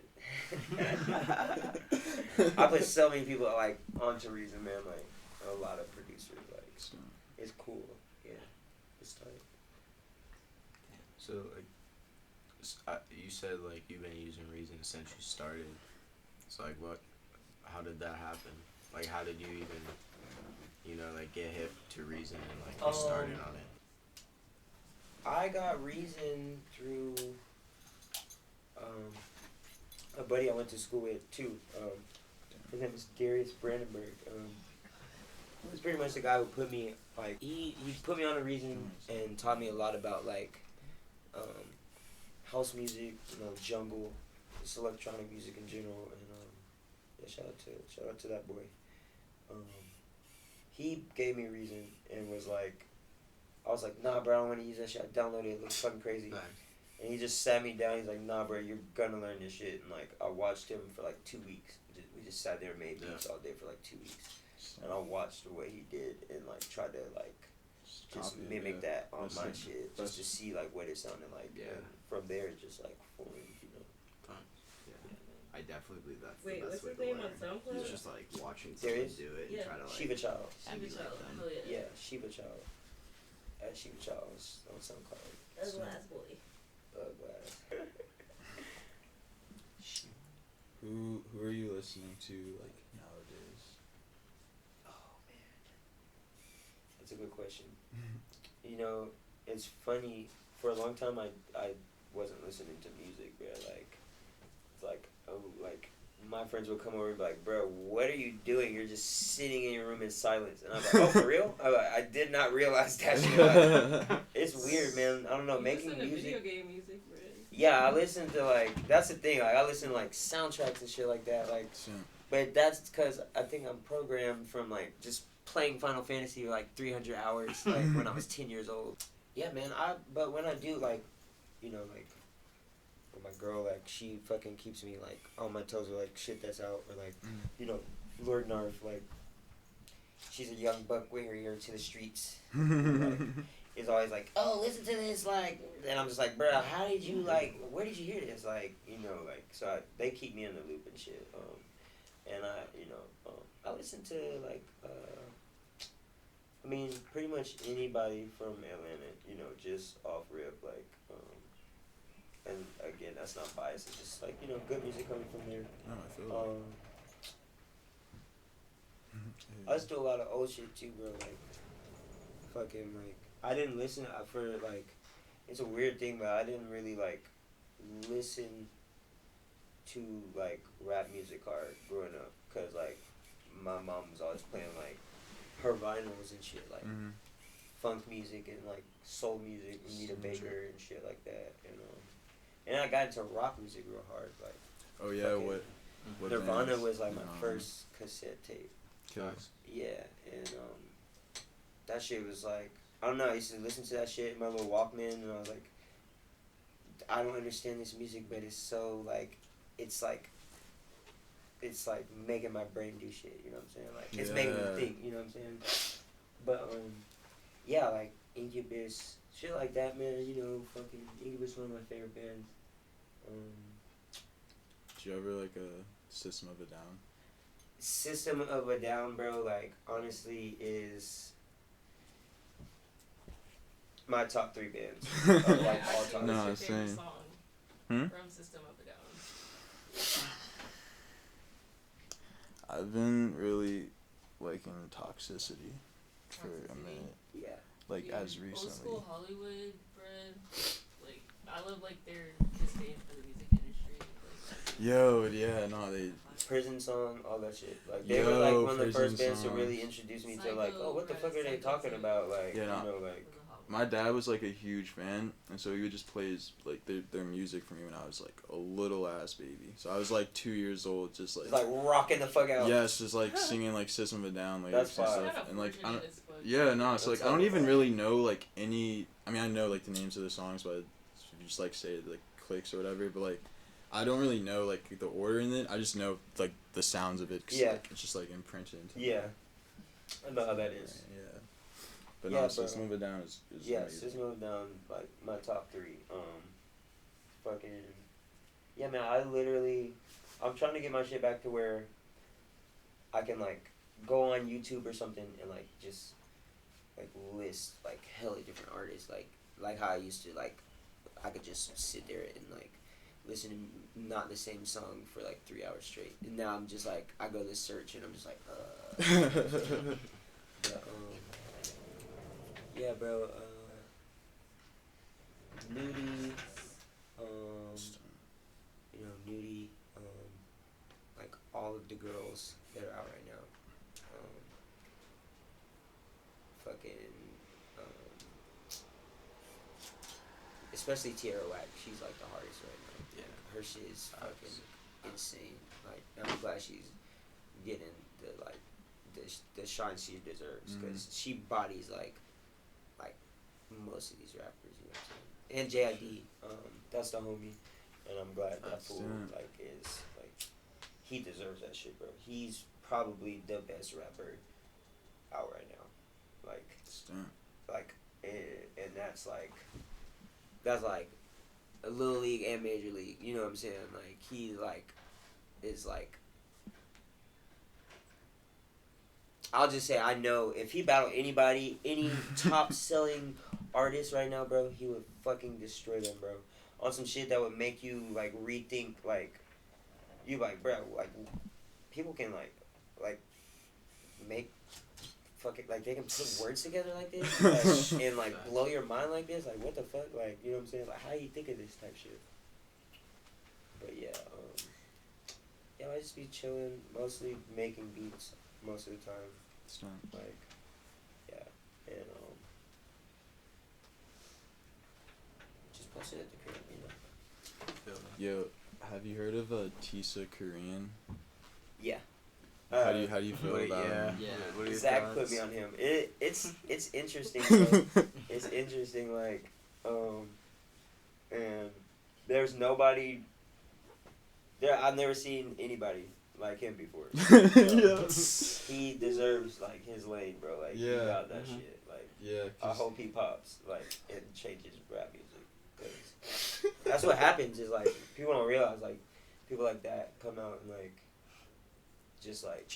I put so many people like onto Reason, man. Like a lot of producers. Like So, it's cool. Yeah, it's tight. So like, you said like you've been using Reason since you started. So like, how did that happen? Like, how did you even, you know, like get hip to Reason and like get started on it? I got Reason through a buddy I went to school with too. His name is Darius Brandenburg. He was pretty much the guy who put me like he put me on a Reason and taught me a lot about like house music, you know, jungle, just electronic music in general, and yeah, shout out to that boy. he gave me a reason and was like, I was like, nah, bro, I don't want to use that shit. I downloaded it. It looks fucking crazy. Nice. And he just sat me down. He's like, nah, bro, you're gonna learn this shit. And like, I watched him for like 2 weeks. We just sat there and made beats all day for like 2 weeks. And I watched the way he did and like tried to like just mimic that on my shit, just to see like what it sounded like. Yeah. And from there, just like formed, you know. I definitely believe that's Wait, the what's best his way to name on learn. SoundCloud? It's just like watching There someone is? do it and Yeah. try to like Shiva Child. Shiva emulate Child. them. Oh yeah. Yeah, Shiva Child. At Shiva Child on SoundCloud. That's the last boy. Glass. Who are you listening to like nowadays? Oh man, that's a good question. You know, it's funny. For a long time, I wasn't listening to music, bro. Like, it's like my friends would come over and be like, "Bro, what are you doing? You're just sitting in your room in silence." And I'm like, "Oh, for real? I did not realize that shit." Like, it's weird, man. I don't know. You Making listen to music. video game music, bro. Yeah, I listen to like, that's the thing. Like, I listen to like soundtracks and shit like that. Like, but that's because I think I'm programmed from like just playing Final Fantasy like 300 hours like when I was 10 years old. Yeah, man. But when I do like, you know, like, with my girl, like, she fucking keeps me like on my toes with like shit that's out, or like, you know, Lord Narf, like, she's a young buck with her ear to the streets. Like, is always like, oh, listen to this, like, and I'm just like, bro, how did you, like, where did you hear this, like, you know, like, so they keep me in the loop and shit, and I listen to, like, I mean, pretty much anybody from Atlanta, you know, just off rip, like, and again, that's not biased, it's just, like, you know, good music coming from there. No, I feel I just do a lot of old shit, too, bro, like, fucking, like, I didn't listen for, like, it's a weird thing, but I didn't really, like, listen to, like, rap music hard growing up, because, like, my mom was always playing, like, her vinyls and shit, like, funk music and, like, soul music, Anita Baker and shit like that, you know. And I got into rock music real hard, like. oh yeah, fucking what Nirvana bands? was, like, my first cassette tape. Nice. Yeah, and, that shit was, like, I don't know, I used to listen to that shit in my little Walkman, and I was like, I don't understand this music, but it's so, like, it's like making my brain do shit, you know what I'm saying? Like, it's making me think, you know what I'm saying? But, yeah, like, Incubus, shit like that, man, you know, fucking, Incubus is one of my favorite bands. Did you ever like a System of a Down? System of a Down, bro, like, honestly, is my top 3 bands of, like, all time. No, What's your favorite same. song from System of a Down? I've been really liking Toxicity for a minute. Yeah. Like, Dude, as Old recently. school Hollywood, bruh. Like, I love, like, their disdain for the music industry. Like, Yo, yeah, no, they. Prison Song, all that shit. Like, they were, like, one of the first bands to really introduce me to, like, oh, what the fuck are they talking about? Like, Yeah, no. you know, like. My dad was like a huge fan, and so he would just play like their music for me when I was like a little ass baby. So I was like 2 years old, just Just, like, rocking the fuck out. yes, just like singing like System of a Down That's lyrics and fire. stuff, and like I don't, As fuck. yeah, no, so like That's I don't even awesome. really know like any. I mean, I know like the names of the songs, but if you just like say it like clicks or whatever, but like I don't really know like the order in it. I just know like the sounds of it. 'Cause, Yeah. like, it's just like imprinted into me. Yeah. I know how that is. Yeah. But Yeah, no, bro. System of a Down is Yeah, amazing. System of a Down, like, my top 3. Fucking. Yeah, man, I'm trying to get my shit back to where I can, like, go on YouTube or something and, like, just, like, list, like, hella different artists. Like how I used to, like, I could just sit there and, like, listen to not the same song for, like, 3 hours straight. And now I'm just, like, I go to search and I'm just like, But, yeah, bro, Nudie, you know, Nudie, like, all of the girls that are out right now, fucking, especially Tierra Whack, she's, like, the hardest right now. Yeah. Her shit is fucking insane, like, I'm glad she's getting the the shine she deserves, because she bodies like most of these rappers, you know what I'm saying? And JID, that's the homie, and I'm glad that fool like is like he deserves that shit, bro. He's probably the best rapper out right now, and that's like a little league and major league, you know what I'm saying? Like he like is like, I'll just say I know if he battled anybody, any top selling artist right now, bro, he would fucking destroy them, bro. On some shit that would make you like rethink, like you like, bro, like people can like make fucking like they can put words together like this like, and like blow your mind like this, like what the fuck, like you know what I'm saying? Like how you think of this type shit? But yeah, I just be chilling, mostly making beats most of the time. Like, yeah, and just post it at the crib, you know. Yo, have you heard of Tisakorean? Yeah. How do you feel about him? Yeah. What are your Zach thoughts? put me on him. It's interesting. Bro. It's interesting. Like, and there's nobody. I've never seen anybody like him before. Yes. He deserves like his lane, bro. Like he got that shit. Like I hope he pops like and changes rap music, 'cause that's what happens. Is like people don't realize like people like that come out and like just like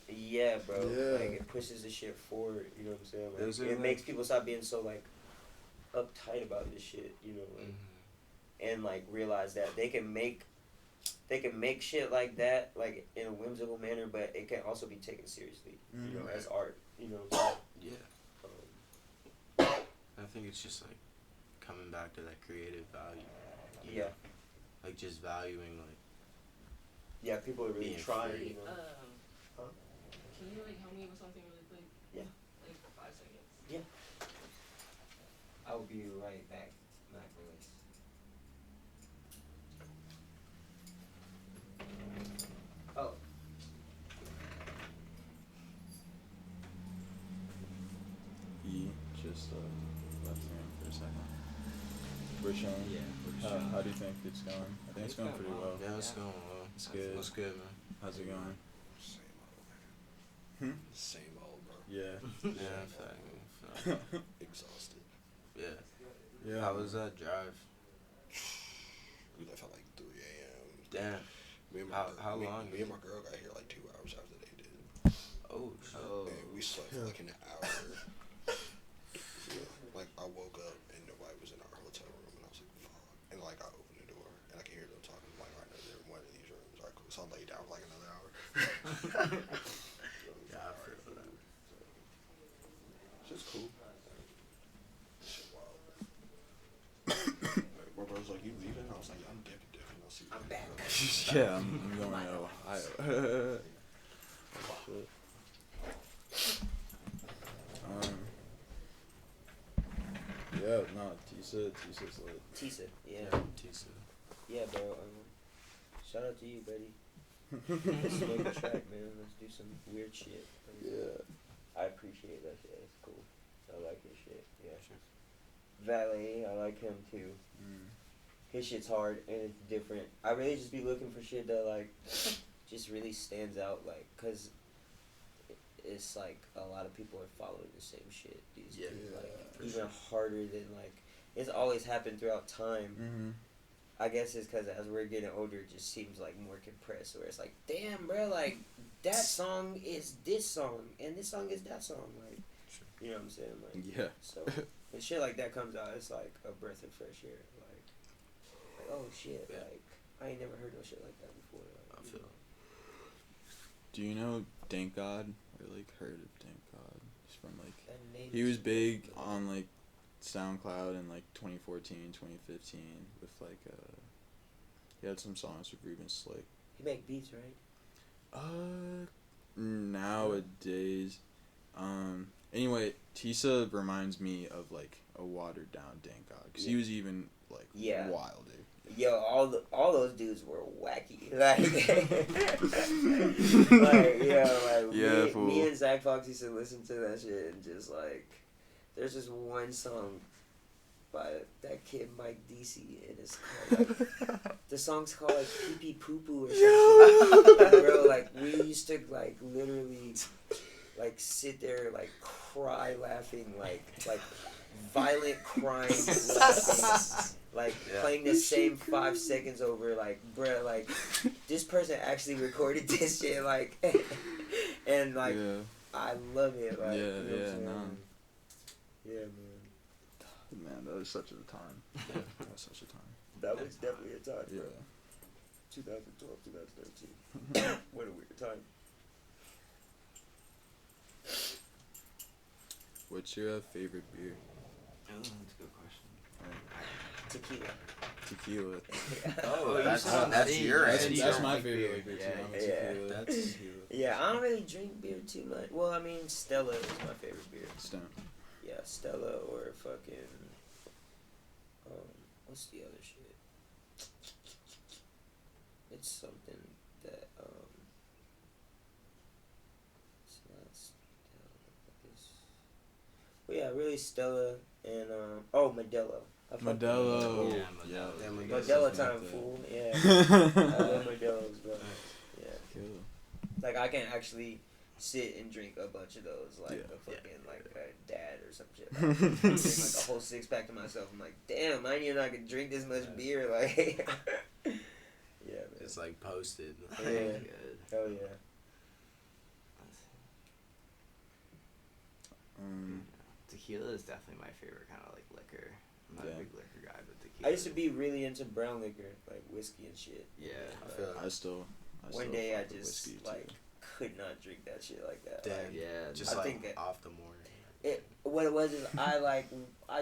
yeah, bro. Yeah. Like it pushes the shit forward. You know what I'm saying? Like, Those are, it like- makes people stop being so like uptight about this shit. You know, like, and like realize that they can make shit like that like in a whimsical manner, but it can also be taken seriously. You know, as art. You know. Yeah. I think it's just like coming back to that creative value. You know? Like just valuing like. Yeah, people are really Being trying. free. You know. Can you like help me with something really quick? Yeah. Like 5 seconds. Yeah. I will be right back. Not really. Oh. He just left the room for a second. We're chilling. Yeah, we're How chilling. do you think it's going? I think it's going pretty well. Yeah, it's going well. It's good. It's good, man. How's it going? Same old, bro. Yeah. Yeah, Exhausted. Yeah. Yeah. How was that drive? We left at like 3 a.m. Damn. Me and my How girl, long? Me and my girl got here like 2 hours after they did. Oh, shit. And we slept for like an hour. Like I woke up and nobody was in our hotel room, and I was like, "Fuck!" And like I opened the door and I can hear them talking. I'm like, I know they're in one of these rooms. All right, cool. So I laid down for like another hour. Yeah, I feel that. It's just cool. Shit wild. Like, my brother's like, "You leaving?" I was like, "I'm dipping. I'll see you." I'm back. Yeah, I'm going to Ohio. Shit. Yeah, no, Tisa's lit. Tisa, yeah. Tisa. Yeah, bro. Shout out to you, buddy. Let's make a track, man. Let's do some weird shit. Yeah. I appreciate that shit. It's cool. I like his shit. Yeah. Valet, I like him too. His shit's hard and it's different. I really just be looking for shit that like just really stands out, like, cause it's like a lot of people are following the same shit these days. Like even harder than like it's always happened throughout time. I guess it's because as we're getting older, it just seems like more compressed. Where it's like, damn, bro, like that song is this song, and this song is that song. Like, you know what I'm saying? Like, Yeah. So when shit like that comes out, it's like a breath of fresh air. Like oh shit, Yeah. like I ain't never heard no shit like that before. Like, I feel. Do you know Dankgod? Or like heard of Dankgod? He's from like that name he is was big familiar. on like SoundCloud in like 2014, 2015 with like he had some songs with Ruben Slick. He make beats, right? Nowadays, anyway, Tisa reminds me of like a watered down Dankgod because he was even like Yeah. wilder. Yo, all those dudes were wacky. Me and Zach Fox used to listen to that shit and just like, there's this one song by that kid Mike DC and it's called like, the song's called like Pee Pee Poo Poo or something. Like, bro, like we used to like literally like sit there like cry laughing like violent crying laughing. Like, playing the same 5 seconds over, like, bruh, like, this person actually recorded this shit, like, and, like, I love it, like, yeah, man. Man, that was such a time. Yeah, that was such a time. That was definitely a time, bro. Yeah. 2012, 2013. What a weird time. What's your favorite beer? Oh, that's a good question. Tequila. Oh, that's your That's my favorite beer too. Yeah, I'm a tequila. That's tequila. Yeah, I don't really drink beer too much. Well, I mean, Stella is my favorite beer. Stone. Yeah, Stella or fucking, what's the other shit? It's something that, it's not Stella. Well, yeah, really Stella and, Modelo. Modelo. Yeah, Modelo time, fool. Yeah. I love Modelos, bro. Yeah. Cool. Like, I can actually sit and drink a bunch of those, like a fucking, like a dad or some shit. Like, drink like a whole 6-pack to myself. I'm like, damn, I didn't even know I could drink this much beer. Like, yeah, man. It's like posted. Yeah. Good. Hell yeah. Tequila is definitely my favorite kind of like liquor. I'm not a big liquor guy, but tequila. I used to be really into brown liquor, like whiskey and shit. Yeah. I still One day I fuck with just whiskey, like too. could not drink that shit like that. Damn. Like, Yeah. Just I like think off the morning. what it was is I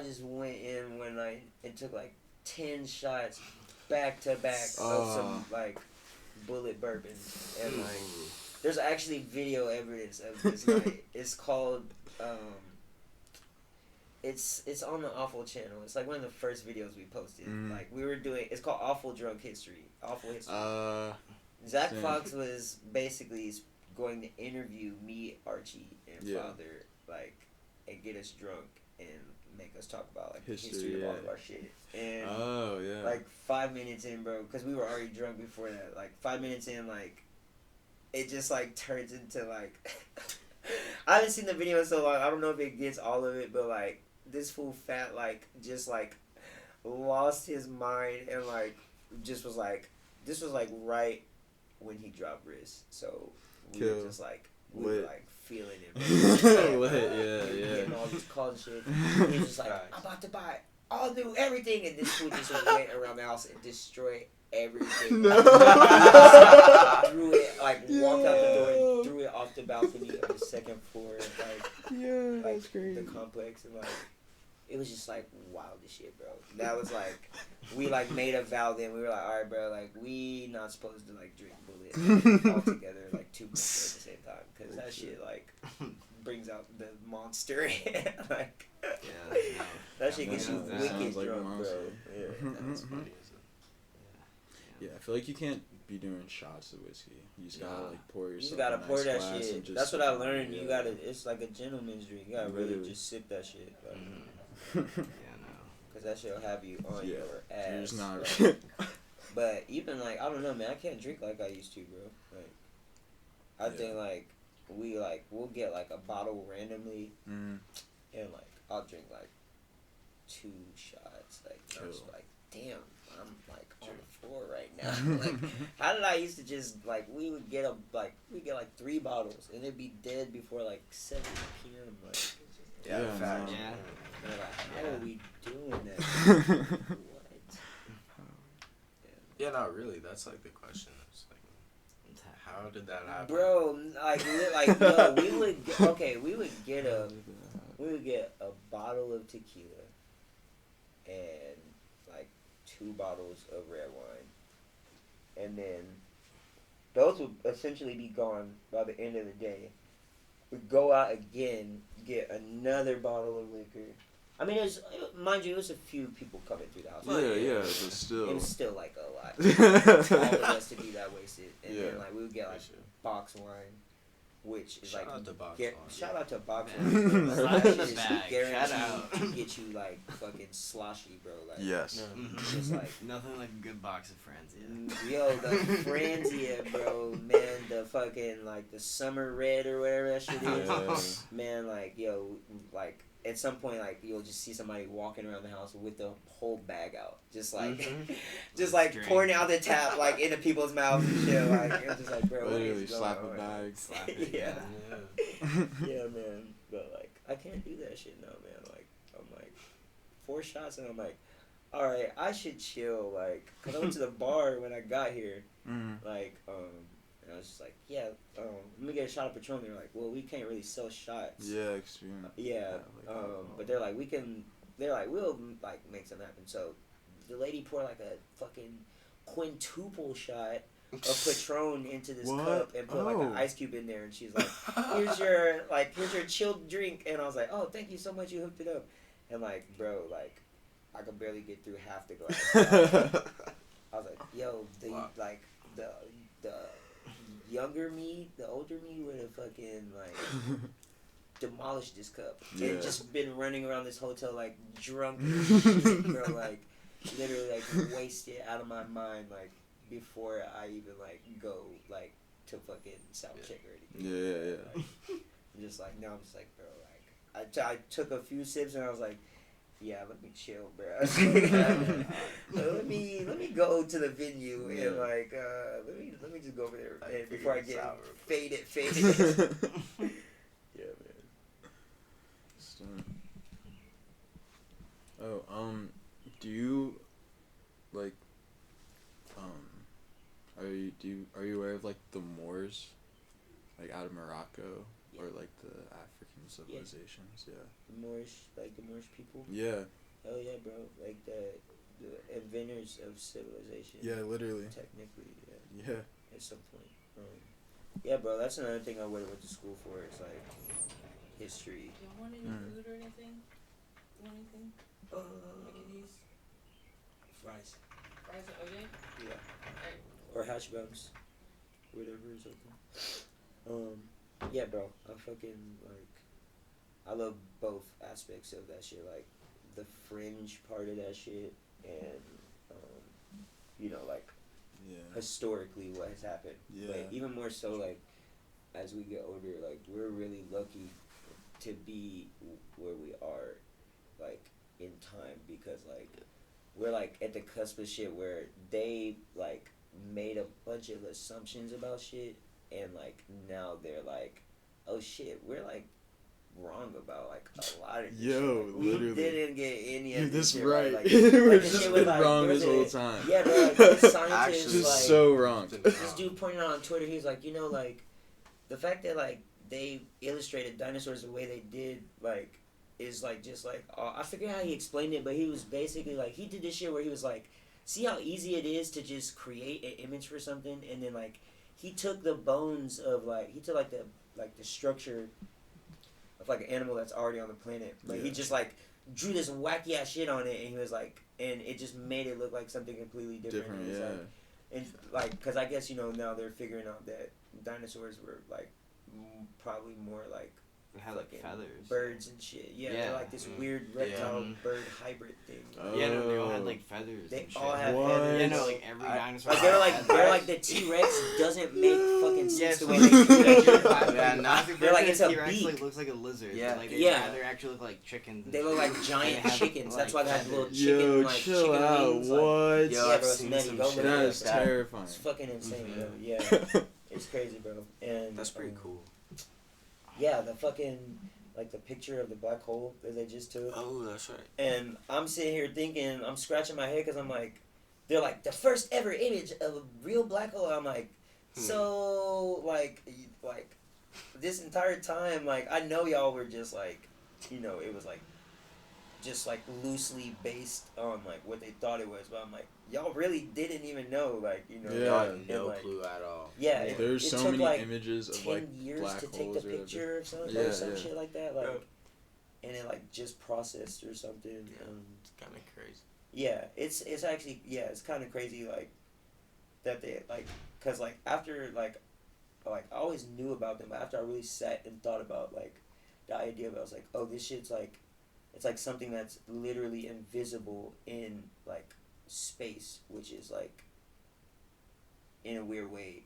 just went in one night and took like 10 shots back to back of some like bullet bourbon and like there's actually video evidence of this night. It's called it's on the Awful channel. It's like one of the first videos we posted. Like we were doing. It's called Awful Drunk History. Awful History. Zach Fox was basically going to interview me, Archie, and Father, like, and get us drunk and make us talk about like history, the history of all of our shit. And like 5 minutes in, bro, because we were already drunk before that. Like 5 minutes in, like it just like turns into like I haven't seen the video in so long. I don't know if it gets all of it, but like this fool fat like just like lost his mind and like just was like this was like right when he dropped wrist. So we were just like we were like feeling it. Getting all these calls and shit. He was just like, I'm about to buy all new everything, and this fool just went around the house and destroyed everything. Threw it, like walked out the door and threw it off the balcony of the second floor, like that's crazy. the complex, and like it was just like wild as shit, bro. That was like we like made a vow then. We were like, all right, bro, like we not supposed to like drink bullet all together like too much at the same time, because that shit like brings out the monster. Like that shit gets you wicked like drunk, bro. Yeah. That's funny. Yeah, I feel like you can't be doing shots of whiskey. You just gotta like pour yourself. You just gotta a pour nice that glass shit. and just That's what I learned. You gotta. It's like a gentleman's drink. You gotta really Literally. just sip that shit. Like, no. Cause that shit'll have you on your ass. You're just not. Like, but even like I don't know, man. I can't drink like I used to, bro. Like I think like we'll get like a bottle randomly, and like I'll drink like 2 shots. Like I'm just like, damn, I'm like on the floor right now. Like how did I used to just like we get like 3 bottles and it'd be dead before like 7 p.m. Like Fact. Yeah. and they're like, how are we doing that? What? Yeah, not really. That's like the question. It's like, how did that happen? Bro, like we would get a bottle of tequila and like 2 bottles of red wine, and then those would essentially be gone by the end of the day. We'd go out again, get another bottle of liquor, I mean, mind you, it was a few people coming through the house. Yeah, but still. It was still like a lot. All of us to be that wasted, and then like we would get like box wine, which is Shout like out to box shout out to box Man. wine. Bro. Slap That in the shit is bag. guaranteed Shout out. to get you like fucking sloshy, bro. Like, Yes. just like. Nothing like a good box of friends, Yo, the Franzia, bro, man, the fucking, like, the summer red or whatever that shit is, Yeah. man, like, yo, like, at some point, like, you'll just see somebody walking around the house with the whole bag out, just like, just like Drink. pouring out the tap, like, into people's mouths and shit, like, it's just like, bro, what Literally is going slap a on? bag. Slap it, Yeah. Yeah. Yeah, man, but, like, I can't do that shit now, man, like, I'm like, 4 shots and I'm like, alright, I should chill, like, cause I went to the bar when I got here, like, and I was just like, yeah, let me get a shot of Patron. They're like, well, we can't really sell shots. Yeah, extreme. Yeah, but they're like, we'll, like, make something happen. So, the lady poured, like, a fucking quintuple shot of Patron into this What? cup and put, like, an ice cube in there, and she's like, here's your chilled drink, and I was like, oh, thank you so much, you hooked it up. And, like, bro, like, I could barely get through half the glass. I was like, yo, the younger me, the older me would have fucking, like, demolished this cup. Yeah. And just been running around this hotel, like, drunk and shit, bro, like, literally, like, wasted out of my mind, like, before I even, like, go, like, to fucking sound check or anything. Yeah. Like, I'm just like, now I'm just like, bro, like, I took a few sips and I was like, yeah, let me chill, bro. let me go to the venue and like let me just go over there and before I get faded. Yeah, man. Oh, do you like are you aware of like the Moors, like out of Morocco, or like the African civilizations? Yeah. The Moorish people. Yeah. Oh yeah, bro. Like the inventors of civilization. Yeah, literally. Technically, yeah. Yeah. At some point. Yeah, bro. That's another thing I would have went to school for. It's like history. Do y'all want any food or anything? Want anything? Mickey's? Fries. Fries and OJ? Yeah. Alright. Or hash browns. Whatever is open. Yeah, bro. I fucking like. I love both aspects of that shit, like the fringe part of that shit, and you know, like historically what has happened. Yeah. But even more so, like as we get older, like we're really lucky to be where we are, like in time, because like we're like at the cusp of shit where they like made a bunch of assumptions about shit, and like now they're like, oh shit, we're like wrong about like a lot of this shit. Like, literally. we didn't get any of This this shit right. Like, We've the just shit been was, like, wrong there this was whole time. Yeah, bro, like this scientist Actually, Just like so wrong. this dude pointed out on Twitter, he was like, you know, like the fact that like they illustrated dinosaurs the way they did, like, is like just like I forget how he explained it, but he was basically like, he did this shit where he was like, see how easy it is to just create an image for something, and then like he took the bones of like the structure of like an animal that's already on the planet, but he just like drew this wacky ass shit on it, and he was like, and it just made it look like something completely different. And Yeah. like, and like, because I guess, you know, now they're figuring out that dinosaurs were like probably more like It had like feathers. birds and shit. Yeah, Yeah. they're like this weird reptile bird hybrid thing. Yeah, no, they all had like feathers. They and shit. all had What? feathers. Yeah, no, like every dinosaur. Like they're like the T-Rex doesn't make fucking sense Yes, the way they do that shit. yeah, no, They're like, it's a T-Rex beak. like looks like a lizard. Yeah. Like, Yeah. They actually look like chickens. They look like giant They have, chickens. That's why like, they have little feathers. chicken Yo, like chill chicken out. wings. Like, What? Yo, yeah, I've bro, it's seen nutty. some Go shit look That it is up. terrifying. It's fucking insane, bro. Yeah, it's crazy, bro. And That's pretty cool. Yeah, the fucking like the picture of the black hole that they just took. Oh, that's right. And I'm sitting here thinking, I'm scratching my head because I'm like, they're like the first ever image of a real black hole. I'm like, so like this entire time, like I know y'all were just like, you know, it was like just like loosely based on like what they thought it was, but I'm like, y'all really didn't even know, like, you know. Yeah. Y'all and, had no like, clue at all. Yeah, it There's so took many like images of 10 like years black to take holes the or whatever. picture or something, Yeah, or some yeah. shit like that. Like, and it like just processed or something. It's kind of crazy. Yeah, it's actually, yeah, it's kind of crazy, like, that they, like, because, like, after, like, I always knew about them, but after I really sat and thought about, like, the idea of it, I was like, oh, this shit's, like, it's, like, something that's literally invisible in, like, space, which is, like, in a weird way,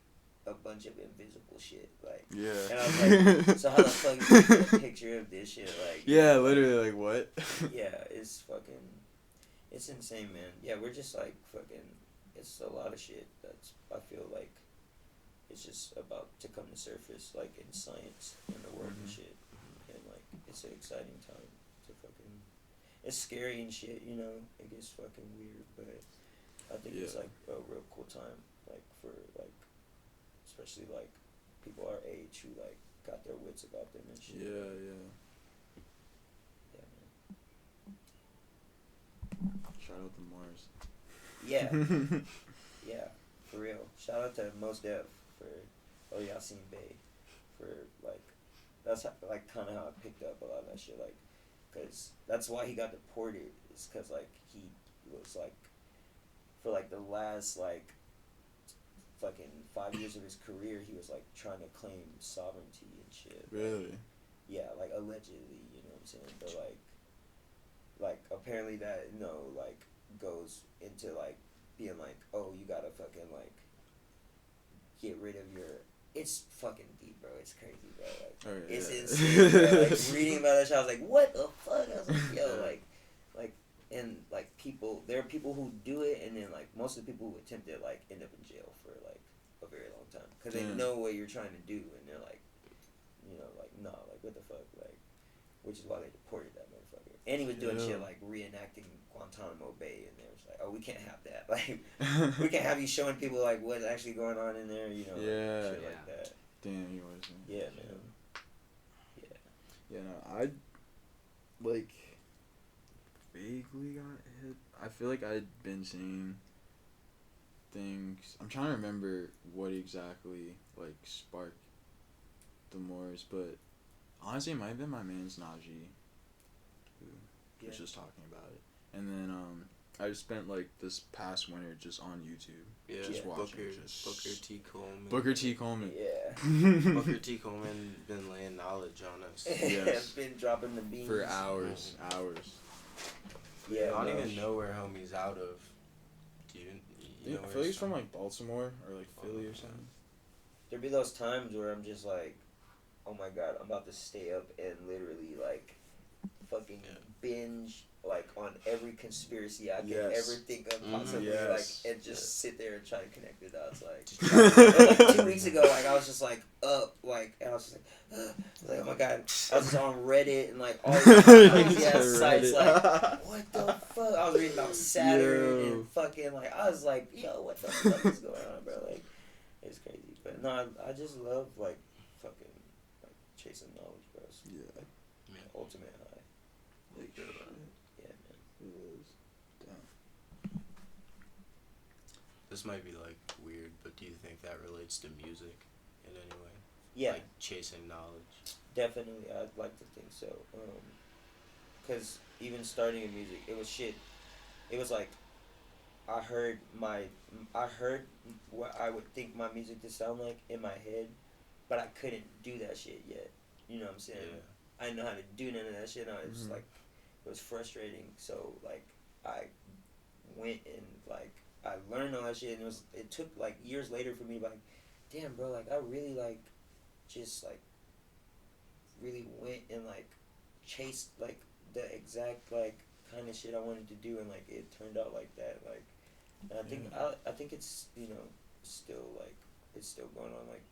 a bunch of invisible shit, like. Yeah. And I was like, so how the fuck is this a picture of this shit, like. Yeah, literally, like, what? Yeah, it's fucking, it's insane, man. Yeah, we're just, like, fucking, it's a lot of shit that's, I feel like, it's just about to come to surface, like, in science and the world and shit. And, like, it's an exciting time to fucking, it's scary and shit, you know, it gets fucking weird, but I think it's, like, a real cool time, like, for, like, especially, like, people our age who, like, got their wits about them and shit. Yeah, yeah. Yeah, man. Shout out to Mars. Yeah. Yeah, for real. Shout out to Mos Def for Yasin Bey for, like, that's how, like, kind of how I picked up a lot of that shit, like, because that's why he got deported, is because, like, he was, like, for, like, the last, like, fucking 5 years of his career, he was, like, trying to claim sovereignty and shit. Really? Yeah, like, allegedly, you know what I'm saying, but, like, apparently that, you know, like, goes into, like, being like, oh, you gotta fucking, like, get rid of your, it's fucking deep, bro, it's crazy, bro, like, it's insane, bro. Like, reading about that shit, I was like, what the fuck, I was like, yo, like, and, like, people, there are people who do it, and then, like, most of the people who attempt it, like, end up in jail for, like, a very long time, because they know what you're trying to do, and they're like, you know, like, nah, like, what the fuck, like, which is why they deported that motherfucker, and he was doing shit, like, reenacting Guantanamo Bay, and they was like, oh, we can't have that, like, we can't have you showing people, like, what's actually going on in there, you know, like, shit like that. Damn, he was. Yeah, man. Yeah. Yeah, no, I, like, vaguely got hit. I feel like I'd been seeing things. I'm trying to remember what exactly, like, sparked the Moors, but honestly, it might have been my man's Najee, who was just talking about it. And then, I spent, like, this past winter just on YouTube. Yeah, just watching. Booker T. Coleman. Booker T. Coleman. Yeah. Booker T. Coleman been laying knowledge on us. Yes. Been dropping the beans. For hours. Yeah, I don't even know where homie's out of. Do you know I where feel like he's from, like, Baltimore or, like, Philly or something. There'd be those times where I'm just like, oh my god, I'm about to stay up and literally, like, fucking binge, like, on every conspiracy I can ever think of possibly, like, and just sit there and try to connect the dots, like, and, like, 2 weeks ago, like, I was just, like, up, like, and I was just like, oh my god, I was just on Reddit and, like, all these ass sites, like, what the fuck, I was reading about Saturn and fucking, like, I was like, yo, what the fuck is going on, bro, like, it's crazy, but no, I just love, like, fucking, like, chasing knowledge, bro, it's, like, ultimate high. Like, yeah, man. It is. Damn. This might be, like, weird, but do you think that relates to music in any way? Yeah. Like, chasing knowledge? Definitely, I'd like to think so. Because even starting in music, it was shit. It was like, I heard what I would think my music to sound like in my head, but I couldn't do that shit yet. You know what I'm saying? Yeah. I didn't know how to do none of that shit. And I was just like, it was frustrating. So, like, I went and, like, I learned all that shit, and it took, like, years later for me to be like, damn, bro, like, I really, like, just, like, really went and, like, chased, like, the exact, like, kind of shit I wanted to do, and, like, it turned out like that, like, and I think it's, you know, still, like, it's still going on, like,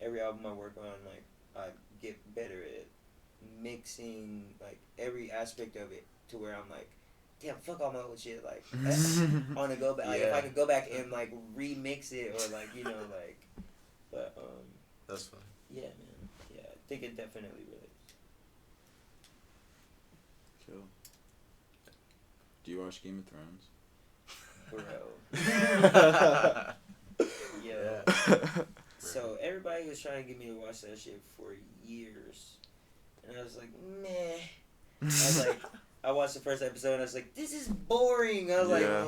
every album I work on, like, I get better at mixing, like, every aspect of it to where I'm like, damn, fuck all my old shit, like, I want to go back, like, if I could go back and, like, remix it, or, like, you know, like, but, that's fun. Yeah, man, yeah, I think it definitely relates. Cool. Do you watch Game of Thrones? Bro. Yo. So, everybody was trying to get me to watch that shit for years, and I was like, meh. was like, I watched the first episode and I was like, this is boring. I was like, Yeah.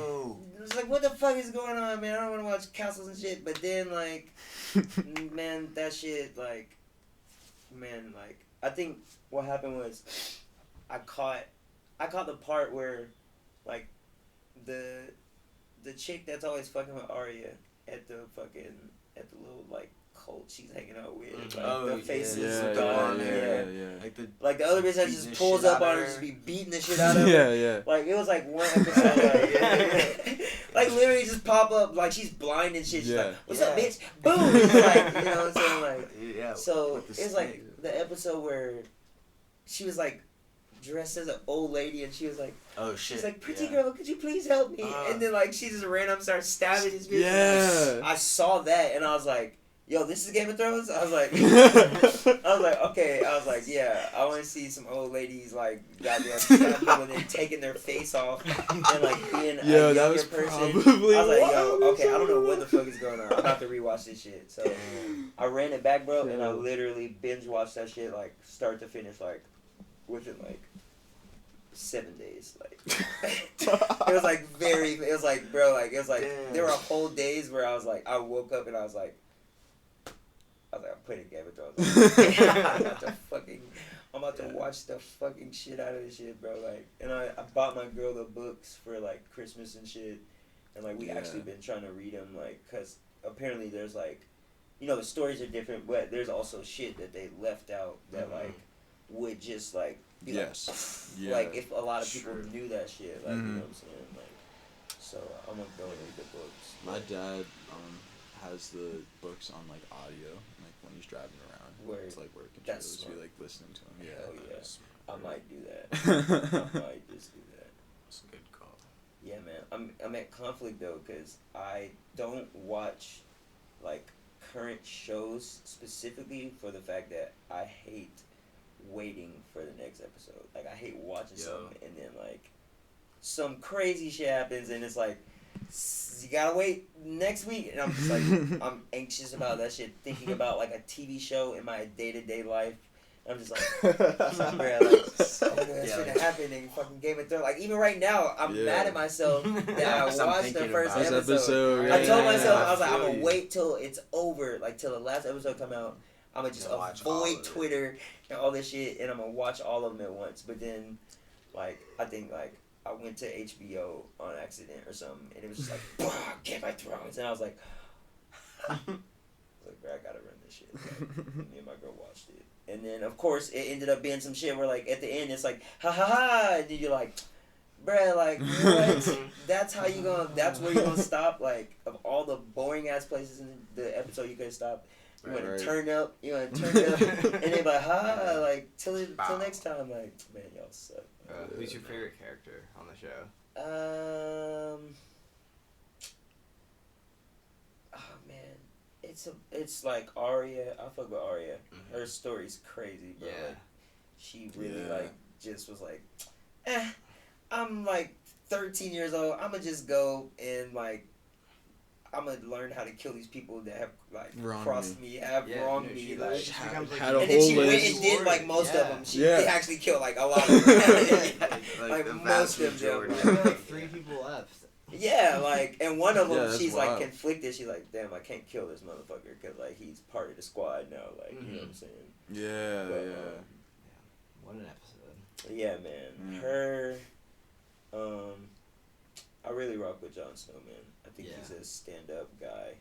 I was like, what the fuck is going on, man? I don't want to watch castles and shit. But then, like, man, that shit, like, man, like, I think what happened was I caught the part where, like, the chick that's always fucking with Arya at the little, like, cult she's hanging out with, like, the faces of God, like the other bitch that just pulls up on her, just be beating the shit out of her. Yeah. Like, it was like one episode, like literally just pop up, like she's blind and shit. She's like, "What's up, bitch?" Boom. It's like, you know what I'm saying? Like, so it's like the episode where she was like dressed as an old lady and she was like, "Oh shit!" She's like, "Pretty girl, could you please help me?" And then like she just ran up and started stabbing this bitch. Yeah. I saw that and I was like, yo, this is Game of Thrones? I was like, okay. I was like, yeah, I want to see some old ladies, like, goddamn, stabbing and then taking their face off and, like, being a younger person. Probably I was like, yo, okay, I don't know what the fuck is going on. I'm about to rewatch this shit. So, I ran it back, bro, and I literally binge-watched that shit, like, start to finish, like, within, like, 7 days. Like, it was, like, bro, like, it was, like, there were whole days where I was, like, I woke up and I was, like, I'm putting Game of Thrones. I'm about to watch the fucking shit out of this shit, bro. Like, and I bought my girl the books for like Christmas and shit, and like we actually been trying to read them, like, cause apparently there's like, you know, the stories are different, but there's also shit that they left out that like would just like be like if a lot of people knew that shit, like you know what I'm saying, like, so I'm gonna go and read the books. My dad has the books on like audio, like when he's driving around. Where it's like working. That's just be like listening to him. Hell yeah. I might do that. I might just do that. It's a good call. Yeah, man. I'm at conflict though, cause I don't watch like current shows specifically for the fact that I hate waiting for the next episode. Like I hate watching something and then like some crazy shit happens and it's like, you gotta wait next week, and I'm just like, I'm anxious about that shit, thinking about like a TV show in my day-to-day life. I'm just like, bruh, like, that's gonna happen in fucking Game of Thrones. Like even right now, I'm mad at myself that I watched the first episode. I told myself I was like, I'm gonna wait till it's over, like till the last episode come out. I'm gonna just avoid Twitter and all this shit, and I'm gonna watch all of them at once. But then, like, I think like I went to HBO on accident or something, and it was just like, Game of Thrones, and I was like, bro, I gotta run this shit. Like, me and my girl watched it, and then of course it ended up being some shit where like at the end it's like, ha ha ha, and then you're like, bruh, like what? That's how you gonna? That's where you gonna stop? Like of all the boring ass places in the episode you could have stopped. You want to turn up, and then like, ha, like till next time, like, man, y'all suck. Who's your favorite character on the show? Oh man, it's like Arya. I fuck with Arya. Her story's crazy, bro. Yeah. Like, she really like just was like, I'm like 13 years old. I'ma just go and like. I'm gonna learn how to kill these people that have like crossed me, wronged me, like, had and then she went and did like most of them. She actually killed like a lot of them, like most of them. Like 3 people left. Yeah, like, and one of them, she's wild. like conflicted. She's like, damn, I can't kill this motherfucker because like he's part of the squad now. Like, you know what I'm saying? Yeah, but, What an episode. Yeah, man. Her, I really rock with Jon Snow, man. I think he's a stand-up guy.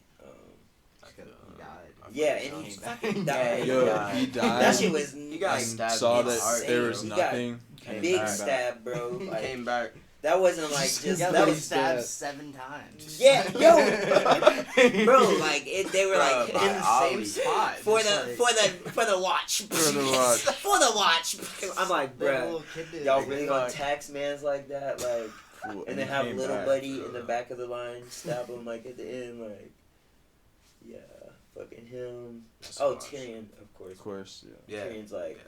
He died. Yeah, and he fucking died. He died. That shit was. He got stabbed. Saw that there was he nothing. Big stab, bro. Like, Came back. That wasn't like just. That was stabbed 7 times. Yeah, yo, bro. Like they were like in the same spot for the watch. For the watch. I'm like, bro, y'all really gonna tax mans like that, like. And then have little buddy in the back of the line stab him like at the end, like, yeah, fucking him. Tyrion, of course. Of course, yeah. Tyrion's like,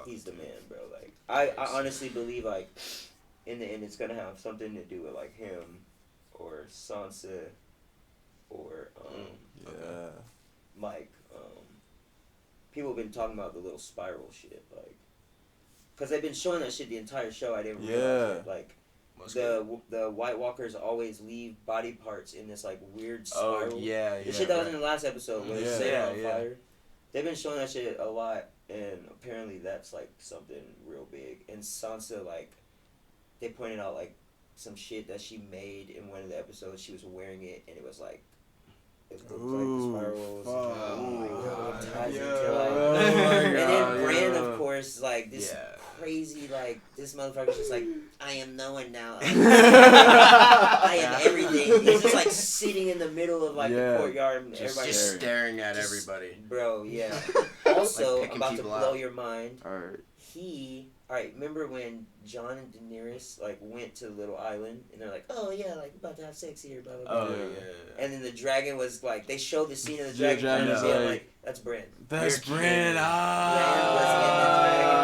he's the man, bro. Like, I honestly believe like, in the end, it's gonna have something to do with like him, or Sansa, or like people have been talking about the little spiral shit, like. because they've been showing that shit the entire show. I didn't Yeah. realize it. Like What's the White Walkers always leave body parts in this like weird spiral. Oh yeah. The shit that was in the last episode when they Yeah. set it on Yeah. fire. They've been showing that shit a lot, and apparently that's like something real big. And Sansa, like, they pointed out like some shit that she made in one of the episodes. She was wearing it, and it was like, it looked like the spirals. God. Ties Yeah. into, like, Oh my and then God, Bran, yeah. of course, like this Yeah. crazy, like this motherfucker's just like, I am no one now. I am everything. He's just like sitting in the middle of like Yeah. the courtyard, and Just everybody. Just staring at Just- everybody. Bro, yeah. Also, Like picking about to people blow out. your mind. Alright. Alright, remember when Jon and Daenerys like went to the little island and they're like, oh yeah, like we're about to have sex here, blah blah blah. Oh Yeah. yeah. And then the dragon was like, they showed the scene of the Yeah, dragon. dragon and is I'm like- that's Bran. That's You're Bran. kidding. Bran was in the dragon, bro.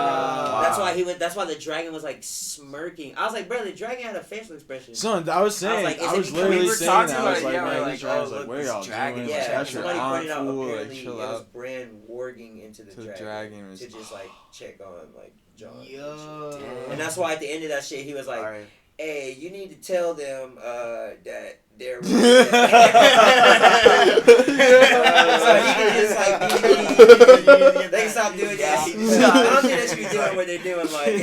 Wow. That's why he went. That's why the dragon was like smirking. I was like, bro, the dragon had a facial expression. Son, I was saying, like, is I it was because- literally we were saying talking that. I was about it, like, yeah, we're man, like, these dragons, oh, like, look, what are this y'all dragon doing? is Yeah, That's your somebody aunt, pointed out fool. Like, apparently chill it was out. Bran warging into the To the dragon, dragon was- to just like check on like Jon. Yo. And that's why at the end of that shit he was like, Alright. hey, you need to tell them that they're so he can just like they can stop doing that. I don't think they should be doing what they're doing, like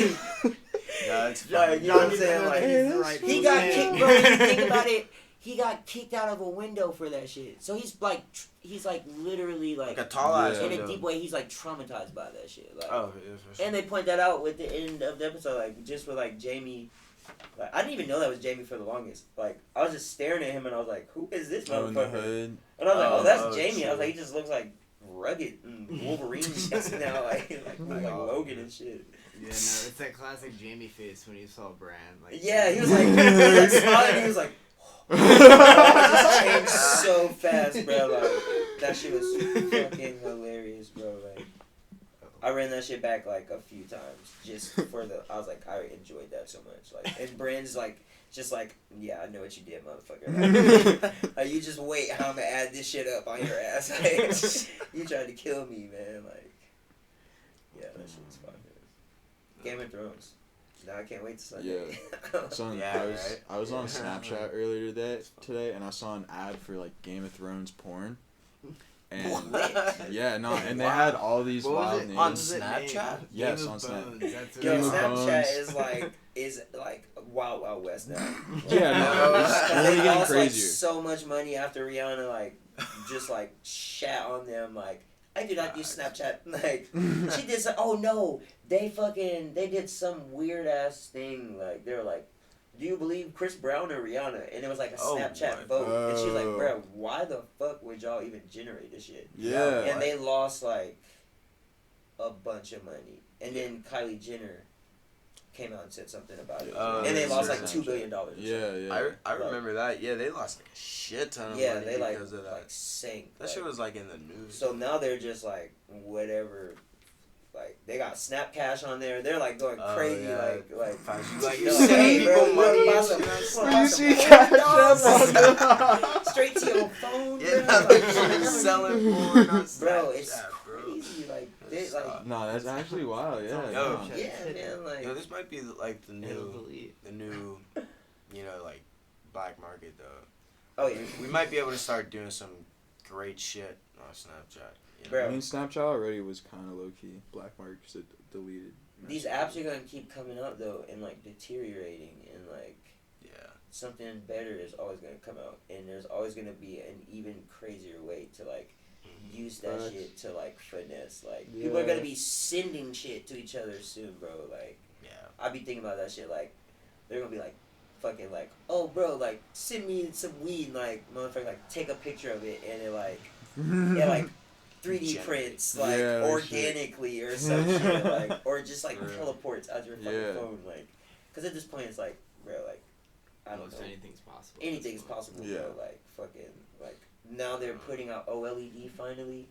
Yeah, it's like, you know what I'm saying? Like, he got kicked, bro. When you think about it, he got kicked out of a window for that shit. So he's like literally like, like a tall ass Yeah. in a window. deep way, he's like traumatized by that shit. Like, Oh, yeah, for sure. and they point that out with the end of the episode, like just with like Jamie. Like, I didn't even know that was Jamie for the longest. Like, I was just staring at him and I was like, who is this Oh, in the motherfucker? hood. And I was like, Oh, oh, that's oh, Jamie. I was true. like, he just looks like rugged and Wolverine now, like Logan and shit. Yeah, no, it's that classic Jamie face when you saw Bran. Like, Yeah, he was like, smiling. He was like, it just changed so fast, bro. Like, that shit was fucking hilarious, bro. Like, I ran that shit back like a few times just for the. I was like, I enjoyed that so much. Like, and Bran's like, just like, yeah, I know what you did, motherfucker. Like, you just wait how I'm gonna add this shit up on your ass. Like, you tried to kill me, man. Like, yeah, that shit was fun. Game of Thrones. Now I can't wait to Sunday. Son, Yeah, I was on right? Snapchat earlier today, and I saw an ad for like Game of Thrones porn. And yeah, no, and they had all these What was wild it? names. On What was it Snapchat? named? Yes, Game on of Snap. Bones, that's what Yo, it Game of was. Snapchat Bones. is like Wild Wild West now. Yeah, no, it's Because only they getting lost like crazier. so much money after Rihanna like just like shat on them like. I do not use Snapchat. Like, she did some, oh no, they did some weird ass thing. Like, they were like, do you believe Chris Brown or Rihanna? And it was like a Oh Snapchat my- vote. And she was like, Oh. bro, why the fuck would y'all even generate this shit? Yeah. And they lost like a bunch of money. And then Kylie Jenner came out and said something about it. Oh, And they yeah, lost sure. like $2 billion. Yeah. I remember that. Yeah, they lost like a shit ton of Yeah, money they like because of that. sank. That like, shit was like in the news. So now they're just like whatever, like they got Snap Cash on there. They're like going Oh, crazy, yeah. like Like, they're you're like, sending hey, bro, people money buy and some- shit. buy some You see porn, Cash dog. App Straight to your phone, Yeah, bro. like you're selling porn on Bro, it's Snapchat, bro. crazy. Like they like No, that's actually wild. Yeah. Yo. no. yeah, man. Like Yo, this might be like the It'll new, delete. you know, like black market though. oh yeah, We might be able to start doing some great shit on Snapchat. You know? Bro. I mean, Snapchat already was kind of low key. Black markets it deleted. these apps are gonna keep coming out though and like deteriorating and like. Yeah. Something better is always gonna come out, and there's always gonna be an even crazier way to like use that Facts. shit to like finesse. Like people are Yeah. gonna be sending shit to each other soon, bro. Like Yeah. I be thinking about that shit. Like they're gonna be like, fucking like, oh bro, like send me some weed, like motherfucker, like take a picture of it, and it like yeah like 3D Generate. prints like Yeah, like organically or some shit, like or just like For real. teleports out your fucking Yeah. phone, like because at this point it's like, bro, like. I don't Almost know. anything's possible. Anything's possible, Yeah. bro. Like, fucking, like, now they're putting out OLED finally,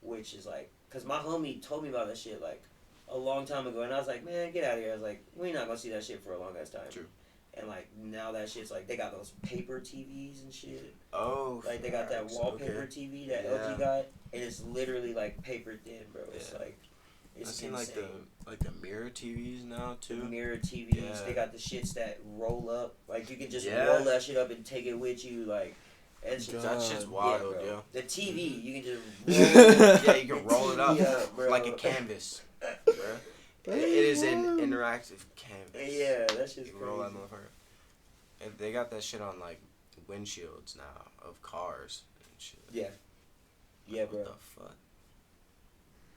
which is like, because my homie told me about that shit, like, a long time ago, and I was like, man, get out of here. I was like, we're not gonna see that shit for a long ass time. True. And, like, now that shit's like, they got those paper TVs and shit. Oh. Like, they got that facts. wallpaper Okay. TV that Yeah. LG got, and it's literally, like, paper thin, bro. It's Yeah. like, I've It's seen insane. like the mirror TVs now The too. mirror TVs, Yeah. they got the shits that roll up. Like you can just Yeah. roll that shit up and take it with you. Like that shit's That shit's God. wild, bro. yo. The TV, you can just Yeah, you can roll it up bro. like a canvas, bro. It is an interactive canvas. Yeah, that shit's You can roll that crazy. motherfucker. And they got that shit on like windshields now of cars and shit. Yeah. Yeah, bro. What the fuck?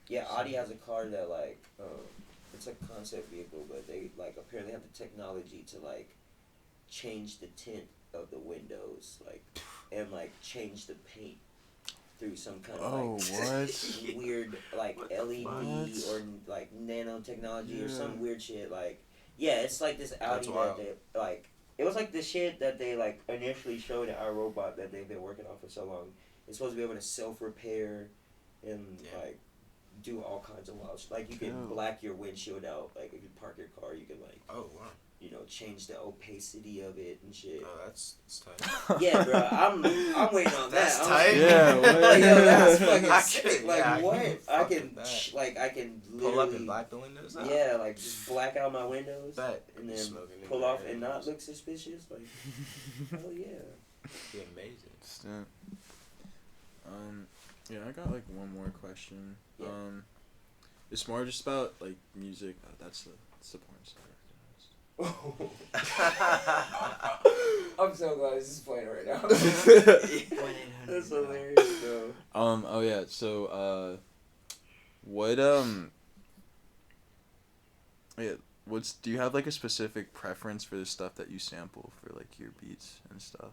Yeah, Audi has a car that like, it's a concept vehicle, but they like apparently have the technology to like change the tint of the windows, like, and like change the paint through some kind of like weird like What the LED fuck? or like nanotechnology or Yeah. some weird shit. Like, yeah, it's like this Audi that wild. they like. It was like the shit that they like initially showed in iRobot that they've been working on for so long. It's supposed to be able to self-repair and Yeah. like do all kinds of wild shit. Like you can Cool. black your windshield out. Like if you park your car, you can like, Oh wow. you know, change the opacity of it and shit. Oh, that's tight. Yeah, bro, I'm waiting on that. That's I'm tight. Yeah, what? like, yo, that's I fucking can- sick. Like yeah, I what? can I fuck can with that. like I can Pull literally up and black the windows out. yeah, like just black out my windows Bet. and then Smoking pull in off there. and not look suspicious. Like hell yeah. Be amazing. Stamp. Yeah, I got like one more question. Yeah. It's more just about like music. That's the porn star. I'm so glad this is playing right now. 1-800. That's hilarious, though. Oh yeah. So what yeah. Do you have like a specific preference for the stuff that you sample for like your beats and stuff?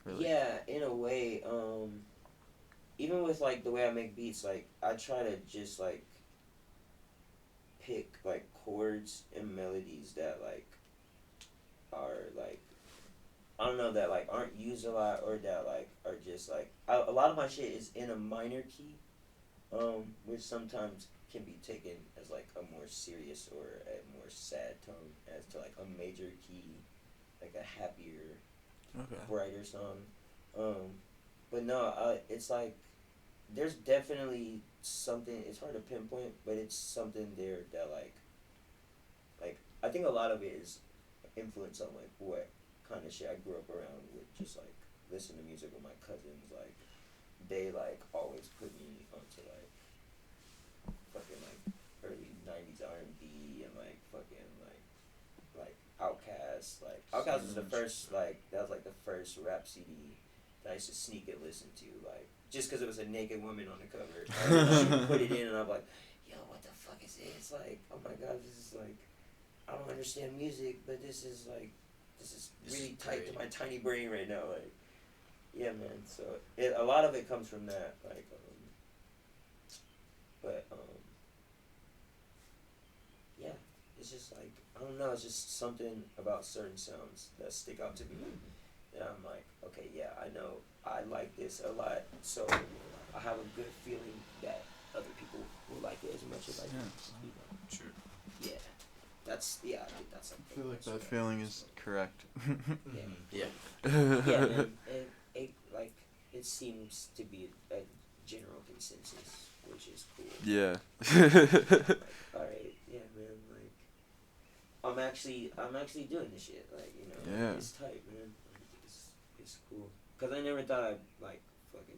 Or, like, Yeah, in a way, even with like the way I make beats, like I try to just like pick like chords and melodies that like are like I don't know that like aren't used a lot or that like are just like a lot of my shit is in a minor key, which sometimes can be taken as like a more serious or a more sad tone as to like a major key, like a happier, Okay. brighter song. But no, it's like there's definitely something. It's hard to pinpoint, but it's something there that like I think a lot of it is influence on like what kind of shit I grew up around with, just like listening to music with my cousins. Like they like always put me onto like fucking like early '90s R&B and like fucking like Outkast. Like Outkast was the first that was like the first rap CD that I used to sneak and listen to, like just because it was a naked woman on the cover. She would put it in and I'm like, yo, what the fuck is this? Like, oh my god, this is like, I don't understand music, but this is really tight to my tiny brain right now. Like, yeah, man. So a lot of it comes from that, like, yeah, it's just like I don't know. It's just something about certain sounds that stick out to me. And I'm like, okay, yeah, I know I like this a lot, so I have a good feeling that other people will like it as much as I do. Yeah. You know? True. Yeah, I think that's like I feel like that feeling is correct. Yeah. Yeah. Yeah, man. It like it seems to be a general consensus, which is cool. Yeah. Like, all right, yeah, man. Like, I'm actually doing this shit. Like, you know, Yeah. it's tight, man. Like, it's cool. Cause I never thought I'd like fucking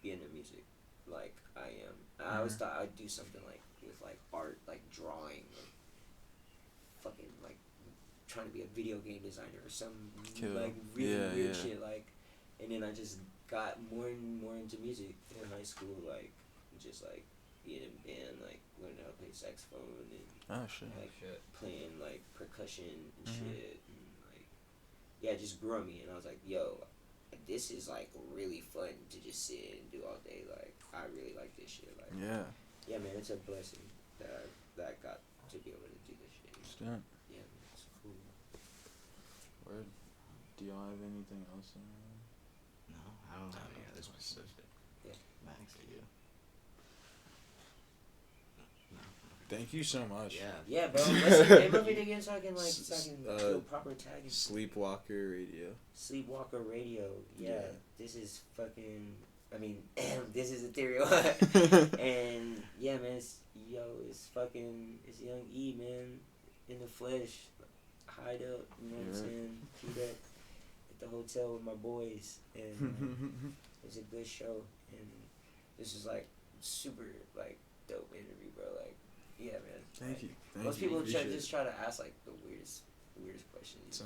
be into music, like I am. I always thought I'd do something like with like art, like drawing, like fucking like trying to be a video game designer or some Cool. like really Yeah, weird yeah. shit. Like, and then I just got more and more into music in high school, like just like being in band, like learning how to play saxophone and Oh shit. like playing like percussion and Mhm. shit, and like yeah, it just grew on me, and I was like, yo, this is like really fun to just sit and do all day. Like I really like this shit. Like Yeah. man, it's a blessing that I got to be able to do this shit. Stamp. Yeah, man, it's cool. Word. Do y'all have anything else? No, I don't have any other specific. Max, do you? No. Thank you so much. Yeah. Yeah, bro. What's the name of it again so I can do a proper tag? SleepWalker Radio. SleepWalker Radio. Yeah, Yeah. this is fucking This is Ethereal. And yeah, man, it's Young E, man, in the flesh, hide up, you know what I'm saying? Keep that at the hotel with my boys, and it's a good show, and this is like super like dope interview, bro. Like, yeah, man. Thank you. Most people just try to ask like the weirdest questions.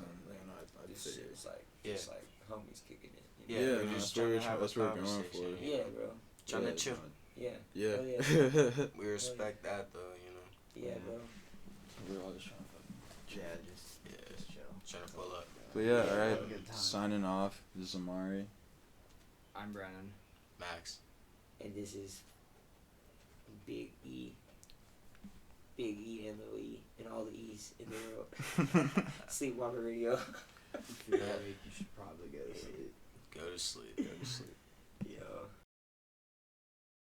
This shit is like just like homies kicking it. You know? We're just trying to have that's a what we're going conversation. for. Yeah, bro. Trying to chill. Yeah. Yeah. Hell yeah. We respect that though, you know. Yeah, bro. We're all just trying to Just chill. Trying to pull up. But yeah, Yeah, alright. have a good time. Signing off. This is Amari. I'm Brennan. Max. And this is Big E. Big E and the E and all the E's in the world. SleepWalker Radio. If you're awake, you should probably go to sleep. Go to sleep. Go to sleep.